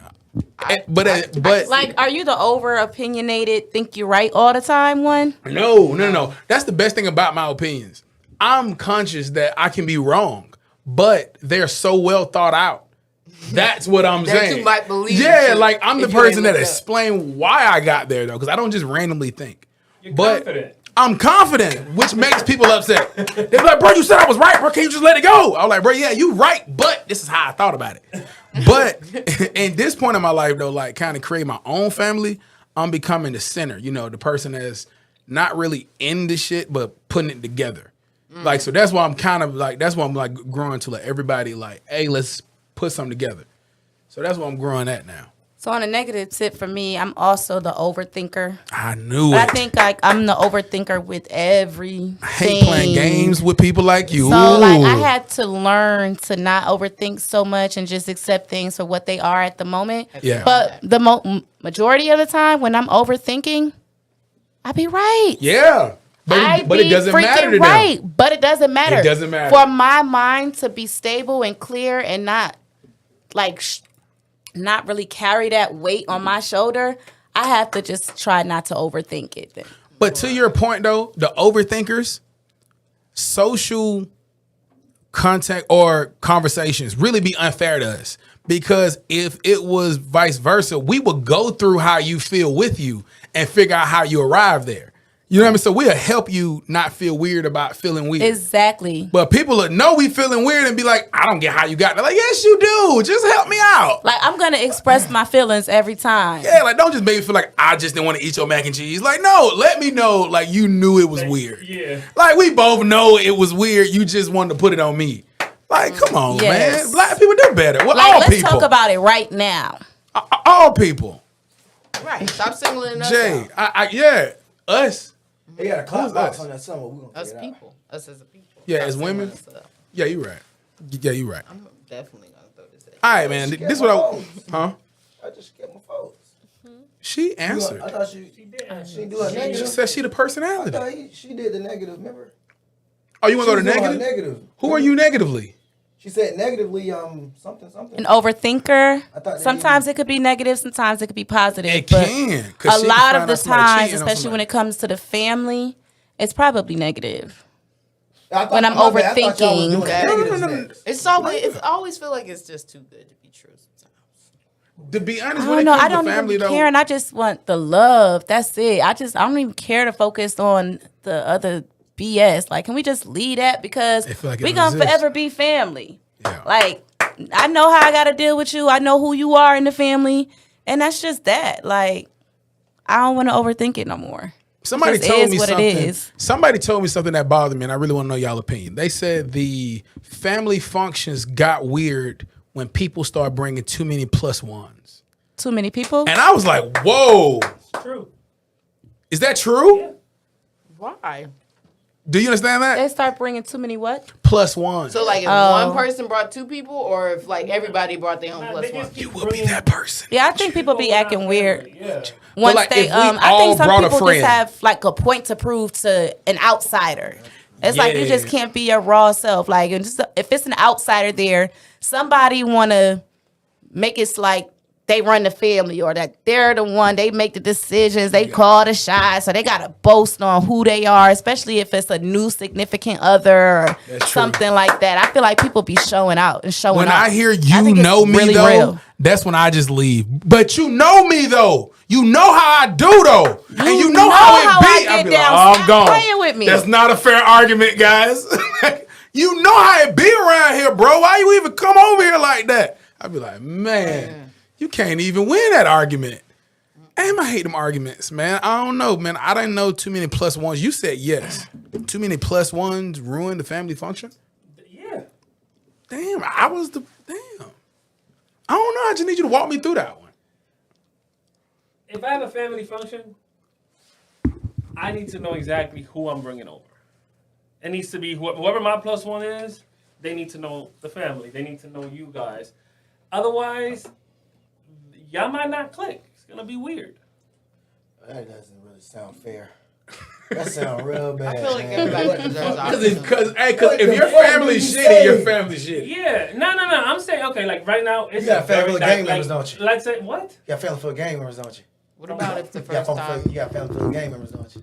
But Like, are you the over opinionated, think you're right all the time one? no. That's the best thing about my opinions. I'm conscious that I can be wrong, but they're so well thought out. That's what I'm That saying. you might believe Yeah, shit like I'm the if you ain't person that looked up. explain why I got there though, because I don't just randomly think. You're But confident. I'm confident, which makes people upset. They be like, bro, you said I was right, bro. Can't you just let it go? I was like, bro, yeah, you right, but this is how I thought about it. But in this point in my life, though, like kind of create my own family, I'm becoming the center. You know, the person that's not really in the shit, but putting it together. Like, so that's why I'm kind of like, that's why I'm like growing to like everybody like, hey, let's put something together. So that's what I'm growing at now. So on a negative tip for me, I'm also the overthinker. I knew But it. I think like I'm the overthinker with everything. I hate playing games with people like you. So like I Ooh. had to learn to not overthink so much and just accept things for what they are at the moment. Yeah. But the majority of the time when I'm overthinking, I be right. Yeah. But it doesn't matter to them. right. But it doesn't matter. It doesn't matter. For my mind to be stable and clear and not like not really carry that weight on my shoulder, I have to just try not to overthink it. Then. But to your point, though, the overthinkers, social contact or conversations really be unfair to us. Because if it was vice versa, we would go through how you feel with you and figure out how you arrive there. You know what I mean? So we'll help you not feel weird about feeling weird. Exactly. But people that know we feeling weird and be like, I don't get how you got there. Like, yes, you do. Just help me out. Like I'm gonna express my feelings every time. Yeah, like don't just make me feel like I just didn't want to eat your mac and cheese. Like, no, let me know like you knew it was weird. Yeah. Like we both know it was weird. You just wanted to put it on me. Like, come on, Yes. man. Black people do better. Well, Like all let's people. talk about it right now. All people. Right. Stop singling us Jay, out. yeah, us. They got a Who's clock box us? on that summer. We gonna Us figure it out. people. Us as a people. Yeah, Stop as singling women. us out. Yeah, you right. Yeah, you right. I'm definitely gonna throw this at you. All right, man. This is what I. Huh? I just skipped my phones. She answered. I thought she did her She negative. said she the I personality. thought she did the negative. Remember? Oh, you want to go to She was doing her negative? negative. Who are you negatively? She said negatively. Something. An overthinker. I thought Sometimes it could be negative, sometimes it could be positive. It but can. 'Cause a she can lot find of the out somebody times, cheating on especially when somebody. it comes to the family, it's probably negative. I thought- When I'm my bad, I thought y'all was overthinking. doing the No, negatives next. It's always feel like it's just too good to be true sometimes. To be honest, I when don't it know. comes I to don't even family, be though, caring. I just want the love. That's it. I don't even care to focus on the other BS. Like, can we just leave that? Because They feel like it we don't gonna exist. forever be family. Yeah. Like, I know how I gotta deal with you. I know who you are in the family, and that's just that. Like, I don't want to overthink it no more. somebody just told is me what it something. is. Somebody told me something that bothered me, and I really want to know y'all opinion. They said the family functions got weird when people start bringing too many plus ones, Too many people. and I was like, "Whoa, True. is that true? Why? Do you understand that? They start bringing too many what? Plus one. So like if Oh. one person brought two people, or if like everybody brought their own Nah, plus they one. just keep you will be bringing that person. Yeah, I think people be acting weird. Yeah. Once like, they if we I all think some brought a people friend- just have like a point to prove to an outsider. It's like you just Yeah. can't be your raw self. Like, and just, if it's an outsider there, somebody want to make it like they run the family or that they're the one, they make the decisions, they call the shots, so they got to boast on who they are, especially if it's a new significant other or That's true. something like that. I feel like people be showing out and showing When off. I hear I you think it's know me really though, real. that's when I just leave. But you know me though. You know how I do though. And you know know how it how I be. get be down. like, oh, I'm Stop gone. playing with me. That's not a fair argument, guys. You know how it be around here, bro. Why you even come over here like that? I'd be like, man, you can't even win that argument. Damn, I hate them arguments, man. I don't know, man. I didn't know too many plus ones. You said yes. Too many plus ones ruin the family function? Yeah. Damn, I was the damn. I don't know. I just need you to walk me through that one. If I have a family function, I need to know exactly who I'm bringing over. It needs to be whoever my plus one is. They need to know the family. They need to know you guys. Otherwise, y'all might not click. It's gonna be weird. That doesn't really sound fair. That sounds real bad. I feel like man. everybody deserves Because options. if your family's shitty, your family's shitty. Yeah, no. I'm saying okay. Like right now, it's You got a family very full of gang like, members, don't you? Let's say what? You got family full of gang members, don't you? What about if the You got first time? you got family full of gang members, don't you?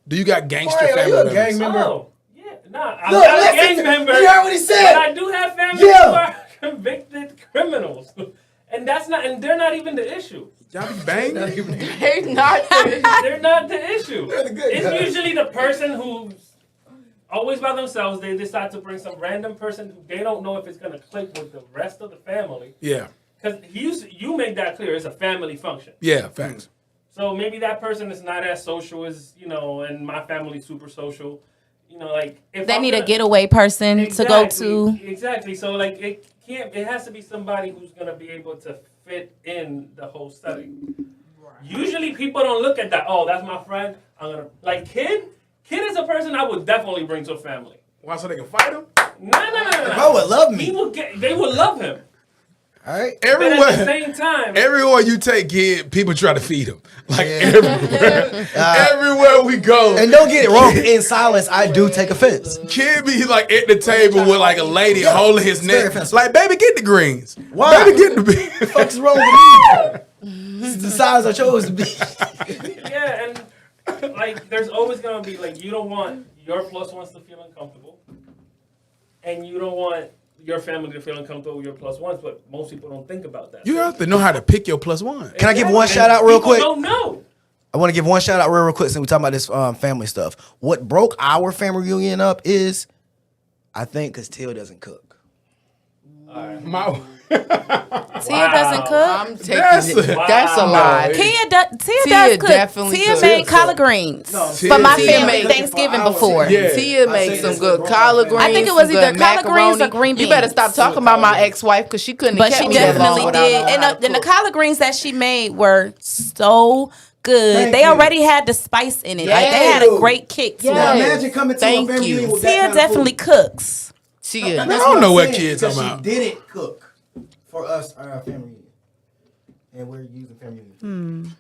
Do you got gangster Mario, family you a members? gang member? Oh, yeah. Nah, I'm Look, not a listen gang to- member. you heard what he said? But I do have family Yeah. who are convicted criminals, and they're not even the issue. Y'all be banging? They're not. They're not the issue. the good It's guys. usually the person who's always by themselves. They decide to bring some random person who they don't know if it's gonna click with the rest of the family. Yeah. Because you make that clear. It's a family function. Yeah, facts. So maybe that person is not as social as, and my family's super social. Like if They I'm need a gonna- getaway person to go to. Exactly. So like it has to be somebody who's gonna be able to fit in the whole setting. Usually people don't look at that. Oh, that's my friend. I'm gonna like kid. Kid is a person I would definitely bring to a family. Why, so they can fight him? No. I would love me. They would love him. All right. But at the Everywhere, same time, everywhere you take kid, people try to feed him. Like Yeah. everywhere. Everywhere we go. And don't get it wrong. In silence, I do take offense. Kid be like at the table with like a lady Yeah, holding his it's very neck. offensive. Like, baby, get the greens. Why? Baby, get the beans. What the fuck's wrong with me? This is the size I chose to be. yeah, and like there's always gonna be like you don't want your plus ones to feel uncomfortable, and you don't want your family to feel uncomfortable with your plus ones. But most people don't think about that. You have to know how to pick your plus one. Can I give Exactly. one And shout out real people quick? Don't know. I want to give one shout out real quick since we're talking about this family stuff. What broke our family reunion up is, I think, because Teal doesn't cook. My, Tia doesn't cook. I'm taking That's it. a- That's a lie. Tia Tia does cook. definitely Tia cooks. made collard greens Tia- for my Tia family made- Thanksgiving before. Yeah. Tia I makes say some this good was collard broke. greens. I think it was some either good collard greens or macaroni. green You better beans. stop talking about my ex-wife because she couldn't. But have she kept me that long definitely without did. knowing And how to the cook. collard greens that she made were so good. Thank They you. already had the spice in it. Like they had a Yes. great kick to Yes. Now it. imagine coming to Thank a family you. reunion with that Tia kind of definitely food. cooks. Tia. That's I don't what I'm know what saying, kids because talking about. She didn't cook for us at our family reunion. And we're using family reunion.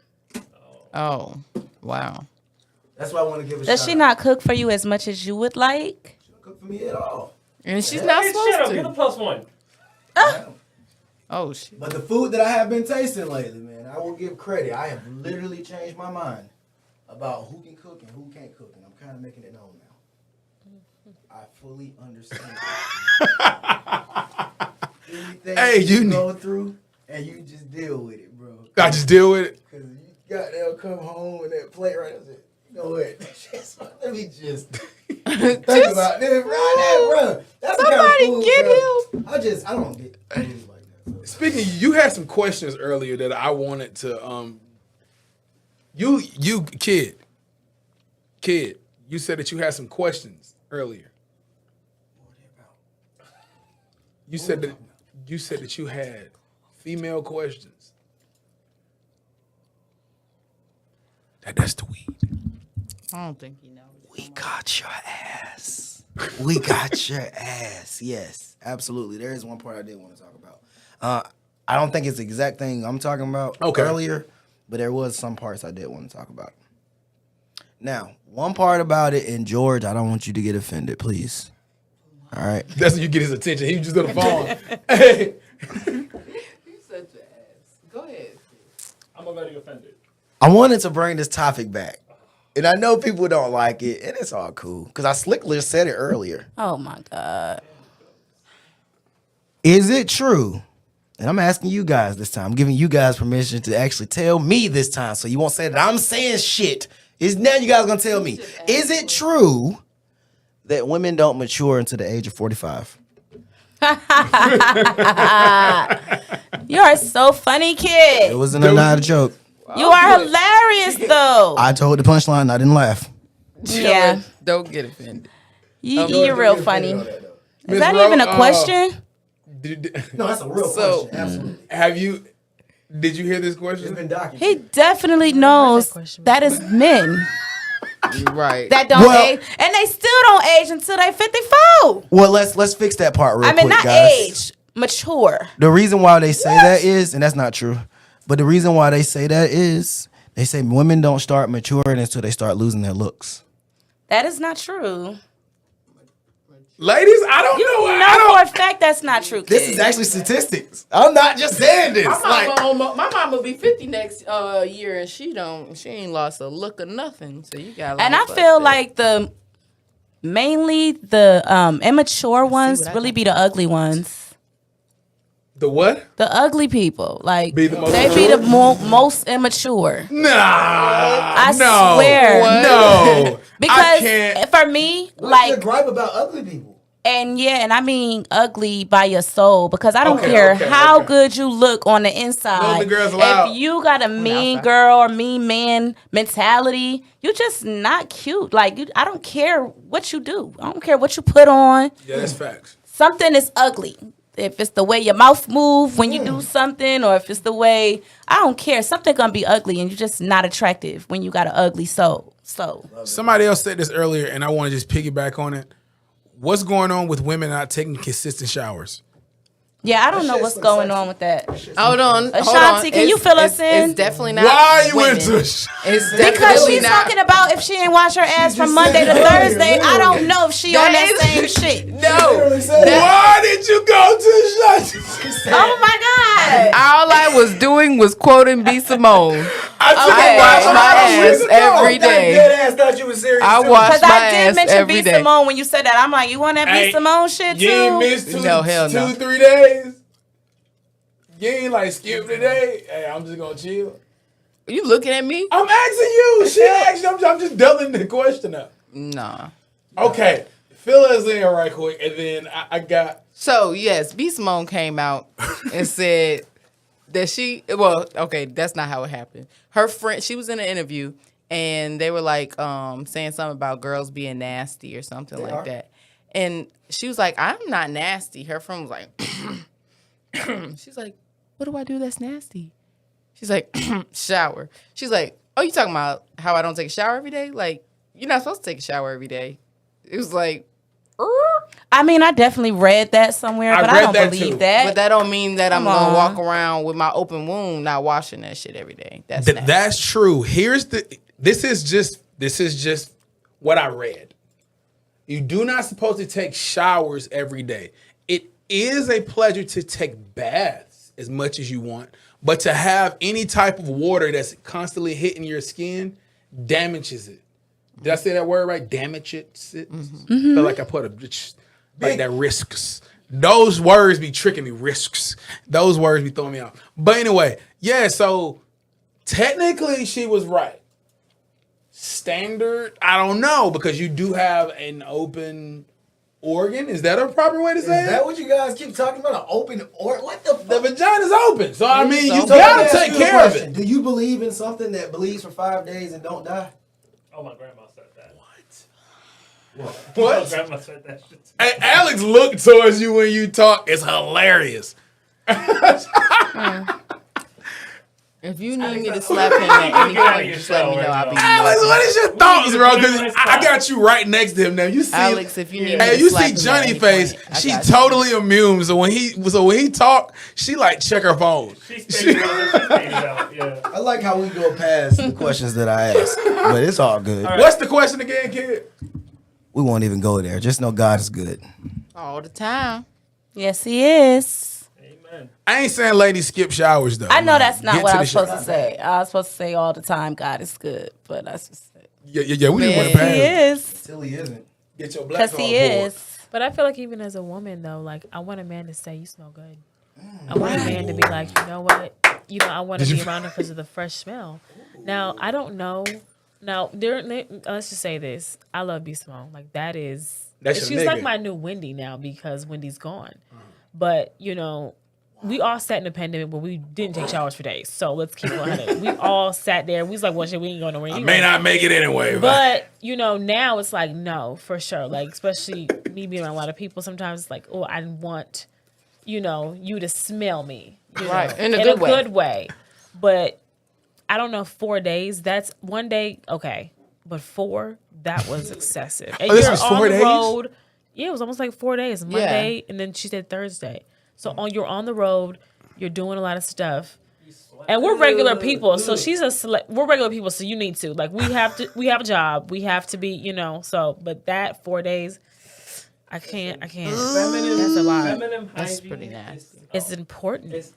Oh, wow. That's why I want to give a Does shout she out. not cook for you as much as you would like? She don't cook for me at all. And she's not Hey, shut up. supposed Get a to. plus one. Oh, shit. But the food that I have been tasting lately, man, I will give credit. I have literally changed my mind about who can cook and who can't cook, and I'm kind of making it known now. I fully understand. Anything Hey, you go through, and you just deal with it, bro. I just deal with it. Cause you got to come home with that plate right there. You know what? Let me just think about this, bro. That's the kind of Somebody food, get bro. I don't get food like that. Speaking, you had some questions earlier that I wanted to. You kid, you said that you had some questions earlier. You said that you had female questions. That's the weed. I don't think you know. We got your ass. We got your ass. Yes, absolutely. There is one part I did want to talk about. I don't think it's the exact thing I'm talking about earlier, but there was some parts I did want to talk about. Now, one part about it, and George, I don't want you to get offended, please. All right. That's when you get his attention. He was just on the phone. Hey. You such an ass. Go ahead. I'm already offended. I wanted to bring this topic back. And I know people don't like it, and it's all cool. Because I slickly said it earlier. Oh my God. Is it true? And I'm asking you guys this time. I'm giving you guys permission to actually tell me this time. So you won't say that I'm saying shit. Is now you guys gonna tell me. Is it true that women don't mature until the age of 45? You are so funny, It kid. wasn't a joke. You are hilarious, though. I told the punchline, and I didn't laugh. Yeah, Don't get offended. you're real funny. Is Ms. that Rowe, even a question? No, that's a real So- question. Absolutely. Did you hear this question? Been documented. He definitely knows that is men Right. that don't Well- age, and they still don't age until they 54. Well, let's fix that part real I mean, quick, not guys. age, mature. The reason why they say that is, and that's not true, but the reason why they say that is, they say women don't start maturing until they start losing their looks. That is not true. Ladies, I don't You know. know for a fact that's not true, kid. This is actually statistics. I'm not just saying this. My mama will be 50 next year, and she ain't lost a look or nothing. So you got. And I feel like mainly the immature ones what I really be the ugly ones. The what? The ugly people, like Be the most they be the most immature. Nah. I no. swear. No. I Because can't. for me, like, gripe about ugly people? and I mean ugly by your soul, because I don't Okay, care okay, how okay. good you look on the inside. the girls allowed. If you got a mean girl or mean man mentality, you just not cute. Like I don't care what you do. I don't care what you put on. Yeah, that's facts. Something is ugly. If it's the way your mouth move when you do something, or if it's the way, I don't care. Something gonna be ugly, and you're just not attractive when you got an ugly soul. So Somebody else said this earlier, and I want to just piggyback on it. What's going on with women not taking consistent showers? yeah, I don't know what's going on with that. Hold on, Ashanti, can you fill us in? It's definitely not. Why you women. into It's Because definitely she's not. talking about if she ain't wash her ass from just Monday to said that Thursday. earlier, I don't know if she on that same shit. No. Why did you go to Ashanti? Oh my God. All I was doing was quoting B. Simone. I I wash my ass every day. Dead ass thought you was serious. I wash Because my I did ass mention every B. day. Simone when you said that. I'm like, you want that Hey, B. Simone shit You ain't too? missed No, hell no. 2-3 days? You ain't like skip today? Hey, I'm just gonna chill. You looking at me? I'm asking you. She asked you. I'm just doubling the question up. Nah. Okay. Fill us in right quick, and then I got. So yes, B. Simone came out and said that okay, that's not how it happened. Her friend, she was in an interview, and they were like saying something about girls being nasty or something like that. And she was like, I'm not nasty. Her friend was like, she's like, what do I do that's nasty? She's like, shower. She's like, oh, you talking about how I don't take a shower every day? Like, you're not supposed to take a shower every day. It was like, I mean, I definitely read that somewhere, I but I read don't that believe too. that. but that don't mean that I'm Come gonna on. walk around with my open wound, not washing that shit every day. That's nasty. That's true. This is just what I read. You do not supposed to take showers every day. It is a pleasure to take baths as much as you want, but to have any type of water that's constantly hitting your skin damages it. Did I say that word right? Damages it. Feel like I put like that risks. Those words be tricking me. Risks. Those words be throwing me off. But anyway, yeah. So technically, she was right. Standard, I don't know, because you do have an open organ. Is that a proper way to say Is it? that what you guys keep talking about? An open or what the The fuck? vagina's open, so I mean, you So let me gotta ask take you a care of question. it. Do you believe in something that bleeds for 5 days and don't die? Oh, my grandma said that. What? My grandma said that shit. Hey, Alex looked towards you when you talk. It's hilarious. If you need me to slap him at any point, just let me know. I'll be Alex, more what is your thoughts, bro? Because Nice I talk. got you right next to him now. You see, Alex, if you need me hey, to you slap see him at Johnny any face. point, I She got you. totally immune. So when he talk, she like check her phone. She stayed out. She stayed out. Yeah. I like how we go past the questions that I ask, but it's all good. All right. What's the question again, kid? We won't even go there. Just know God is good. all the time. Yes, he is. Amen. I ain't saying ladies skip showers though. I know Like, that's not get what to I the was supposed shower. to say. I was supposed to say all the time, God is good, but that's just it. Yeah. We didn't want Man. to pass. He is, Till he isn't. Get your black because he card board. is. But I feel like even as a woman though, like I want a man to say you smell good. I want a man to be like, you know what? I want to be around him because of the fresh smell. Now I don't know. Now let's just say this: I love B Simone. Like that is. That's your She's like nigga. my new Wendy now because Wendy's gone. But we all sat in the pandemic where we didn't take showers for days. So let's keep it 100. We all sat there. We was like, well, shit, we ain't going nowhere I anyway. may not make it anyway. But now it's like no, for sure. Like especially me being around a lot of people, sometimes it's like, oh, I want, you to smell me, Right, in a in good a way. good way. But I don't know, 4 days. That's one day, okay, but 4, that was excessive. And Oh, this you're was on 4 the days? road. Yeah, it was almost like 4 days. Monday, and then she said Thursday. So you're on the road. You're doing a lot of stuff. And we're regular people, so we're regular people, so you need to we have a job, we have to be, so but that 4 days, I can't. That's a lot. Feminine That's hygiene pretty nasty. is- It's important. It's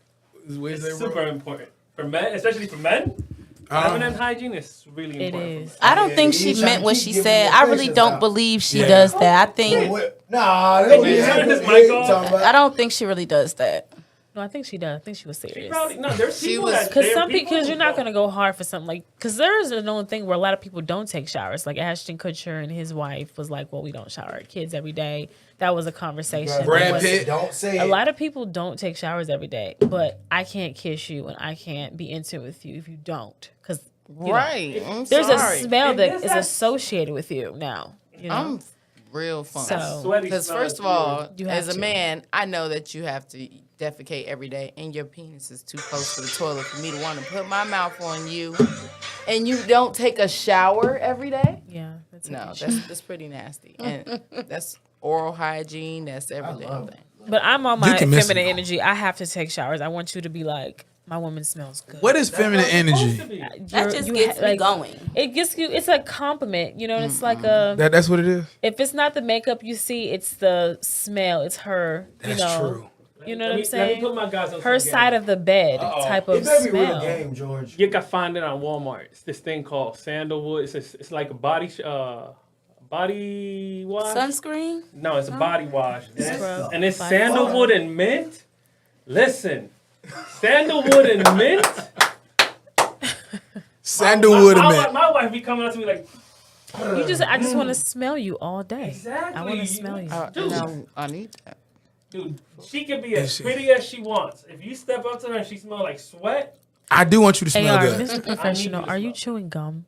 Where's that, super bro? important for men, especially for men. Feminine hygiene is really It important. is. I don't think you she trying to meant what keep she giving said. the I really faces don't out. believe she Yeah. does that. I think Nah, that Wait, turn his mic off. I don't think she really does that. No, I think she does. I think she was She serious. probably no. There's people was- that Because there are some people, people because you're who not don't. gonna go hard for something because there's a known thing where a lot of people don't take showers. Like Ashton Kutcher and his wife was like, "Well, we don't shower our kids every day." That was a conversation. Brad There was- Pitt. Don't say A it. lot of people don't take showers every day, but I can't kiss you and I can't be intimate with you if you don't. Because Right. I'm there's sorry. a smell And that this is has- associated with you now. I'm real fun. So- Sweaty Because smell first is of all, You have as a to. man, I know that you have to defecate every day, and your penis is too close to the toilet for me to want to put my mouth on you. And you don't take a shower every day? yeah, that's an No, issue. that's pretty nasty. And that's oral hygiene. That's every damn thing. But I'm on my can miss feminine it. energy. I have to take showers. I want you to be like, my woman smells good. What is feminine energy? That just gets me going. It gets you. It's a compliment, and it's like a. That's what it is. If it's not the makeup you see, it's the smell. It's her. That's true. You know what I'm Let me saying? put my guys on Her some side game. of the bed type of It better be real smell. game, George. You can find it on Walmart. It's this thing called sandalwood. It's like a body wash. Sunscreen? No, it's a body wash. Scrub. And it's Body sandalwood and mint. Listen, sandalwood and mint. Sandalwood my, and my, mint. my wife be coming up to me like, I just want to smell you all day. exactly. I want to smell you. Dude, I need that. dude, she can be as she- pretty as she wants. If you step up to her and she smells like sweat, I do want you to smell AR, good. Mr. Professional, to are you smell. chewing gum?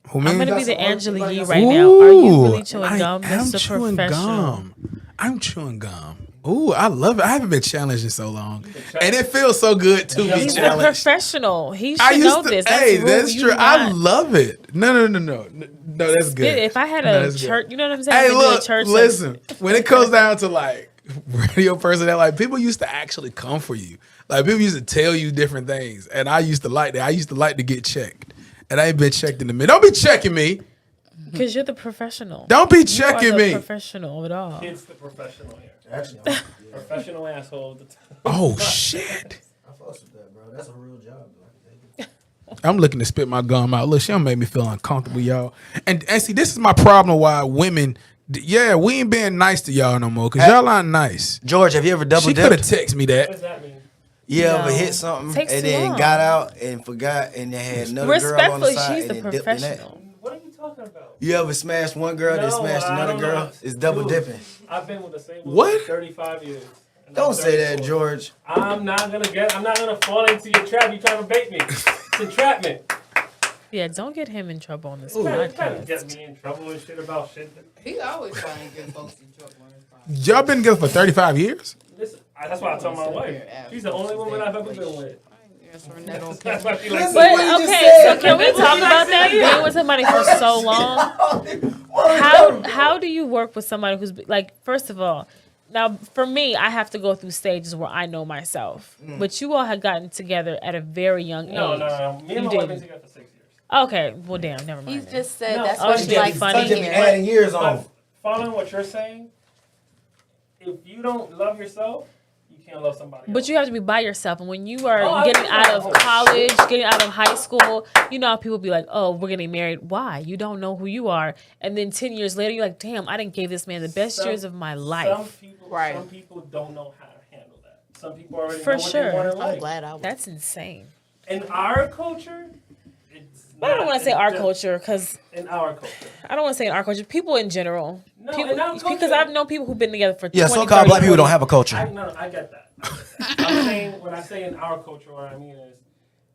Who I'm me? gonna be got the some work- Angela you Yee got right some- now. Are you Ooh, really chewing gum, I am Mr. chewing Professional? gum. I'm chewing gum. Ooh, I love it. I haven't been challenged in so long, and it feels so good to be He's the challenged. professionsional. He I should used know to. this. Hey, rude. that's You true. I not- love it. No, that's good. If I had No, a that's good. church, you know what I'm saying? Hey, If I did a look, church, listen. When it comes down to like radio personality, like people used to actually come for you. Like people used to tell you different things, and I used to like that. I used to like to get checked, and I ain't been checked in a minute. Don't be checking me. because you're the professional. Don't be You are checking the me. professional at all. it's the professional here. Actually, Professional asshole. Oh shit! I fucks with that, bro. That's a real job, bro. I'm looking to spit my gum out. Look, she don't make me feel uncomfortable, y'all. And see, this is my problem. Why women Yeah, we ain't being nice to y'all no more because y'all aren't nice. George, have you ever double She could have dipped? texted me What that. does that mean? You ever No. hit something Takes and too then long. got out and forgot and then had another girl on the Respectfully, side she's the and then dipped in that? professional. What are you talking about? You ever smashed one girl then smashed I another don't girl? know. It's double Dude, dipping. I've been with the same woman What? for 35 years. And Don't I'm say that, 34. George. I'm not gonna fall into your trap. You trying to bait me? It's entrapment. Yeah, don't get him in trouble on this You trying to podcast. get me in trouble and shit about shit. He always trying to get folks in trouble. Y'all been together for 35 years? Listen, that's why I told my wife. She's the only woman I've ever been with. That's why she likes But what you just okay, said. so can we talk about that? Being with somebody for so long. How do you work with somebody who's like? First of all, now for me, I have to go through stages where I know myself. But you all had gotten together at a very young age. No. Me and my You wife been didn't. together for 6 years. Okay, well, damn, never mind. He's then. just said No. that's Oh, what she he did likes funny. to Just be hear. adding years on. But following what you're saying, if you don't love yourself, you can't love somebody else. But you have to be by yourself, and when you are Oh, I getting know. out of Oh, college, getting out of high school, you know how people be like, "Oh, we're getting married." Why? You don't know who you are, and then 10 years later, you're like, "Damn, I didn't give this man the best Some- years of my Some life." people, Right. some people don't know how to handle that. Some people already For know what sure. they want in I'm life. glad I was. That's insane. In our culture, it's But I don't not- want to say it's our just- culture because In our culture. I don't want to say in our culture. People in general, No, people, in our culture- because I've known people who've been together for Yeah, 20, so-called 30, black people 40. don't have a culture. I get that. I'm saying, when I say in our culture, what I mean is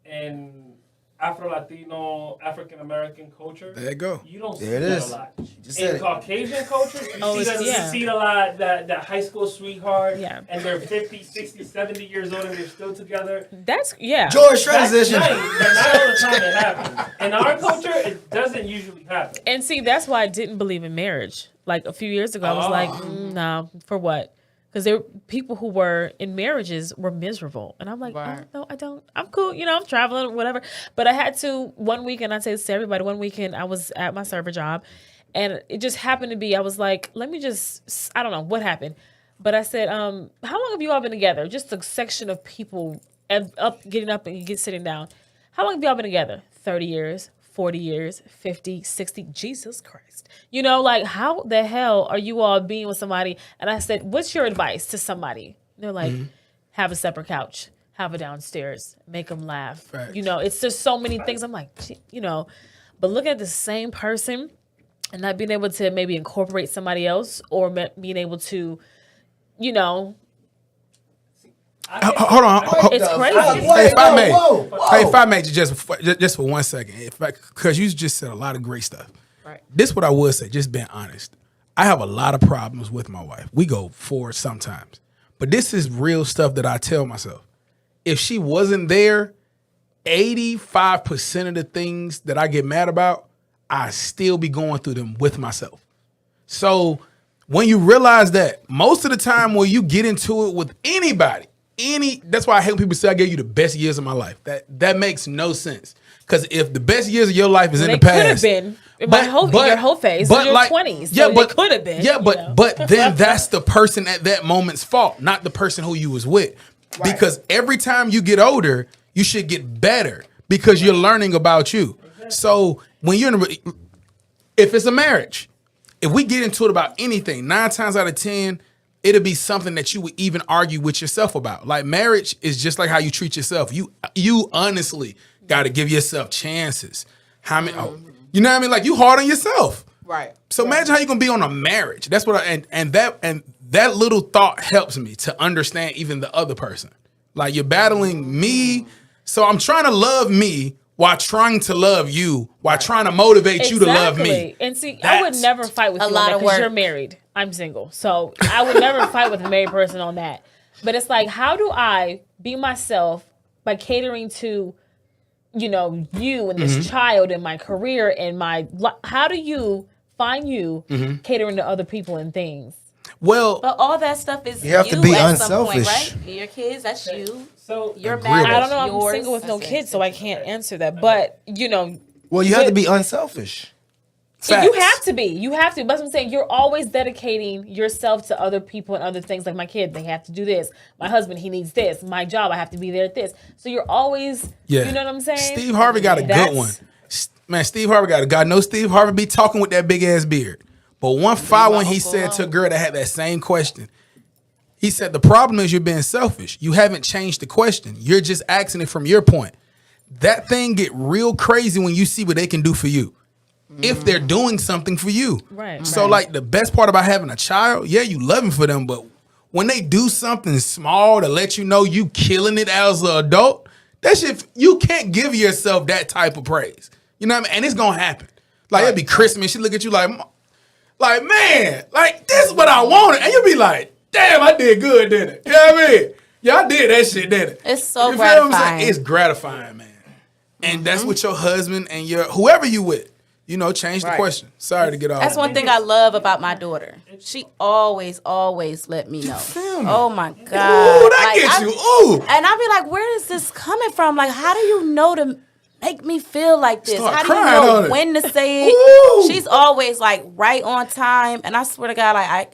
in Afro-Latino, African-American culture, There you go. you don't see There it that is. a lot. just said In it. Caucasian culture, you, Oh, see it's- that, yeah. you see a lot that high school sweetheart, Yeah. and they're 50, 60, 70 years old and they're still together. That's yeah. George, That's transition. nice, but not all the time it happens. In our culture, it doesn't usually happen. And see, that's why I didn't believe in marriage. Like a few years ago, I was like, no, for what? Because there were people who were in marriages were miserable. And I'm like, Right. oh, no, I don't. I'm cool. You know, I'm traveling, whatever. But I had to, one weekend, I say this to everybody, one weekend I was at my server job. And it just happened to be, I was like, let me just, I don't know what happened. But I said, how long have you all been together? Just a section of people getting up and sitting down. How long have y'all been together? 30 years, 40 years, 50, 60. Jesus Christ. You know, like, how the hell are you all being with somebody? And I said, what's your advice to somebody? They're like, have a separate couch, have it downstairs, make them laugh. Facts. You know, it's just so many things. I'm like, gee, you know, but look at the same person and not being able to maybe incorporate somebody else or being able to, you know, Hold on. it's crazy. Hey, if I may, whoa. hey, if I may, just for 1 second, because you just said a lot of great stuff. Right. This what I would say, just being honest. I have a lot of problems with my wife. We go forward sometimes, but this is real stuff that I tell myself. If she wasn't there, 85% of the things that I get mad about, I still be going through them with myself. So when you realize that most of the time when you get into it with anybody, that's why I hate when people say I gave you the best years of my life. That makes no sense. Because if the best years of your life is in They the could past, have been in your whole phase, in your 20s. So they could have been. Yeah, you but know. but then that's the person at that moment's fault, not the person who you was with. Because every time you get older, you should get better because you're learning about you. So when you're if it's a marriage, if we get into it about anything, 9 times out of 10, it'll be something that you would even argue with yourself about. Like marriage is just like how you treat yourself. You honestly got to give yourself chances. How many? You know what I mean? Like you hard on yourself. Right. So imagine how you gonna be on a marriage. That's what that little thought helps me to understand even the other person. Like you're battling me, so I'm trying to love me while trying to love you, while trying to motivate you to love me. And see, I would That's never fight with a you lot on that of because work. you're married. I'm single. So I would never fight with a married person on that. But it's like, how do I be myself by catering to, you know, you and this child and my career and how do you find you catering to other people and things? Well, But all that stuff is You have to be at some point, unselfish. right? Your kids, that's you. So Your Agreeable. marriage, I don't know. I'm yours. single with no kids, so I can't answer that. But, you know, Well, you have to be unselfish. you facts. have to be. You have to. That's what I'm saying. You're always dedicating yourself to other people and other things. Like my kid, they have to do this. My husband, he needs this. My job, I have to be there at this. So you're always, Yeah. you know what I'm saying? Steve Harvey got a That's- good one. Man, Steve Harvey got a God. No, Steve Harvey be talking with that big ass beard. But one fire when he uncle said to a alone. girl that had that same question. He said, the problem is you're being selfish. You haven't changed the question. You're just asking it from your point. That thing get real crazy when you see what they can do for you. If they're doing something for you. Right, So right. like the best part about having a child, yeah, you loving for them, but when they do something small to let you know you killing it as an adult, that shit, you can't give yourself that type of praise. You know what I mean? And it's gonna happen. Like it'd be Christmas, she look at you like, man, like this is what I wanted. And you'll be like, damn, I did good, didn't it? You know what I mean? Yeah, I did that shit, didn't it? It's so You feel what I'm saying? gratifying. It's gratifying, man. And that's with your husband and your whoever you with. You know, change the Right. question. Sorry to get off. That's one thing I love about my daughter. She always let me know. feel me? Oh my God. Ooh, that Like, gets I- you. Ooh. And I be like, where is this coming from? Like, how do you know to make me feel like this? Start How do you crying know on it. when to say it? Ooh. She's always like right on time. And I swear to God, like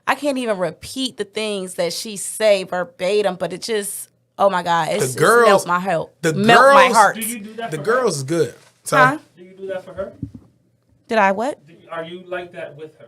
I can't even repeat the things that she say verbatim, but it just, oh my God, it's just girls- melt my heart. the Melt my girls- heart. Do you do that The for girls her? is good. So, Huh? Do you do that for her? Did I what? Are you like that with her?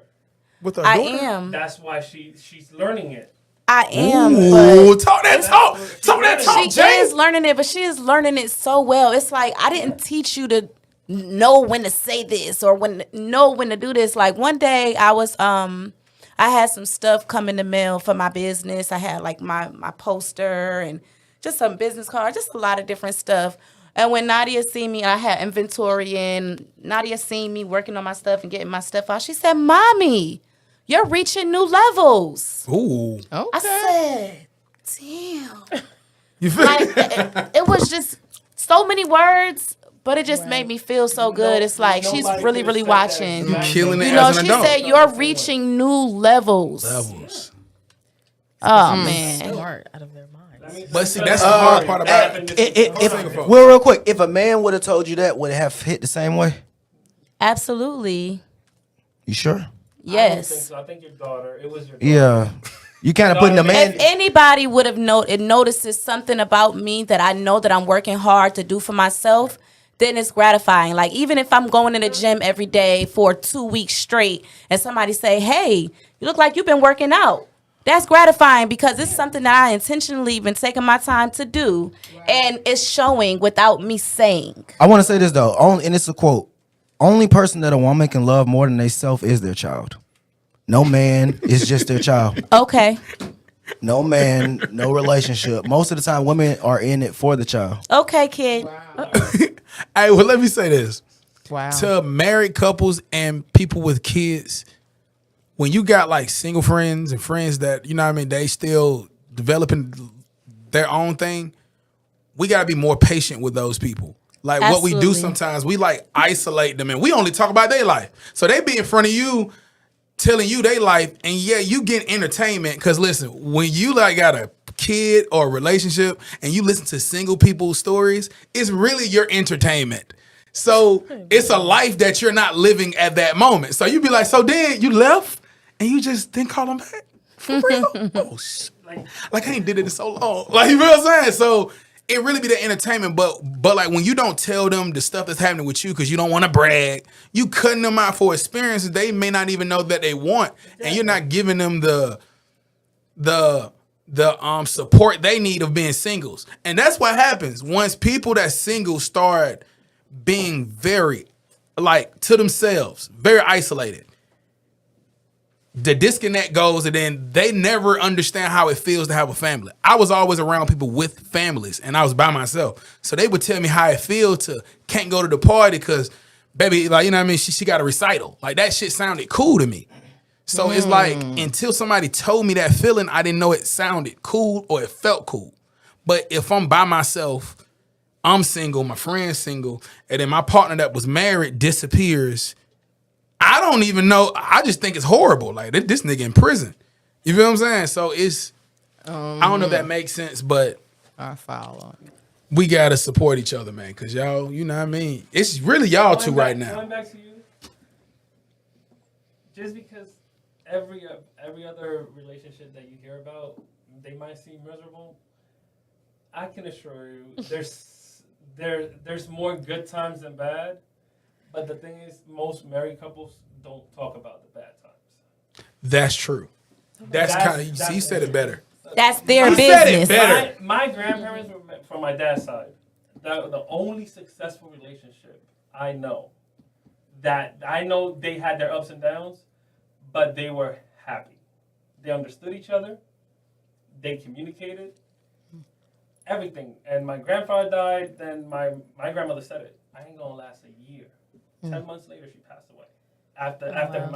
with her I daughter? am. That's why she's learning it. I am. Ooh, But talk that talk. Talk that talk, she Jay. is learning it, but she is learning it so well. It's like I didn't teach you to know when to say this or know when to do this. Like one day I was I had some stuff come in the mail for my business. I had like my poster and just some business cards, just a lot of different stuff. And when Nadia seen me, I had inventory in. Nadia seen me working on my stuff and getting my stuff out. She said, "Mommy, you're reaching new levels." Ooh. Okay. I said, "Damn." You feel Like it was just so many words, but it just made me feel so good. It's like she's Nobody really, could've really said that watching. You exact killing it You know, as an she adult. said you're reaching new levels. Levels. Oh man, Smart out of their minds. But see, that's the hard part about it. Real quick, if a man would have told you that, would it have hit the same way? absolutely, You sure? I don't think yes. so. I think your daughter. It was your daughter. Yeah. You kind of putting the man. If anybody would have notices something about me that I know that I'm working hard to do for myself, then it's gratifying. Like even if I'm going to the gym every day for 2 weeks straight and somebody say, "Hey, you look like you've been working out." That's gratifying because it's something that I intentionally been taking my time to do and it's showing without me saying. I want to say this though, and it's a quote. Only person that a woman can love more than themselves is their child. No man is just their child. Okay. No man, no relationship. Most of the time, women are in it for the child. Okay, kid. Hey, well, let me say this. Wow. To married couples and people with kids, when you got like single friends and friends that, you know what I mean, they still developing their own thing, we got to be more patient with those people. Like what we do Absolutely. sometimes, we like isolate them and we only talk about their life. So they be in front of you telling you their life and yeah, you get entertainment. Cause listen, when you like got a kid or a relationship and you listen to single people's stories, it's really your entertainment. So it's a life that you're not living at that moment. So you be like, so then you left and you just didn't call them back? For real? Oh, shit. Like I ain't did it in so long. Like, you know what I'm saying? So it really be the entertainment, but like when you don't tell them the stuff that's happening with you because you don't want to brag, you cutting them out for experiences they may not even know that they want, and you're not giving them the support they need of being singles. And that's what happens once people that's single start being very like to themselves, very isolated. The disconnect goes, and then they never understand how it feels to have a family. I was always around people with families, and I was by myself. So they would tell me how it feels to can't go to the party because, baby, like, you know what I mean? She got a recital. Like, that shit sounded cool to me. So it's like, until somebody told me that feeling, I didn't know it sounded cool or it felt cool. But if I'm by myself, I'm single, my friend's single, and then my partner that was married disappears, I don't even know. I just think it's horrible. Like, this nigga in prison. You feel what I'm saying? So it's, I don't know if that makes sense, but I follow. we got to support each other, man, because y'all, you know what I mean? It's really y'all two right Going now. back to you, just because every other relationship that you hear about, they might seem miserable. I can assure you, there's more good times than bad. But the thing is, most married couples don't talk about the bad times. That's true. That's kind of, you said it better. That's their You said it business. better. My grandparents were from my dad's side. The only successful relationship I know they had their ups and downs, but they were happy. They understood each other. They communicated. Everything. And my grandfather died. Then my grandmother said it. I ain't gonna last a year. 10 months later, she passed away. After her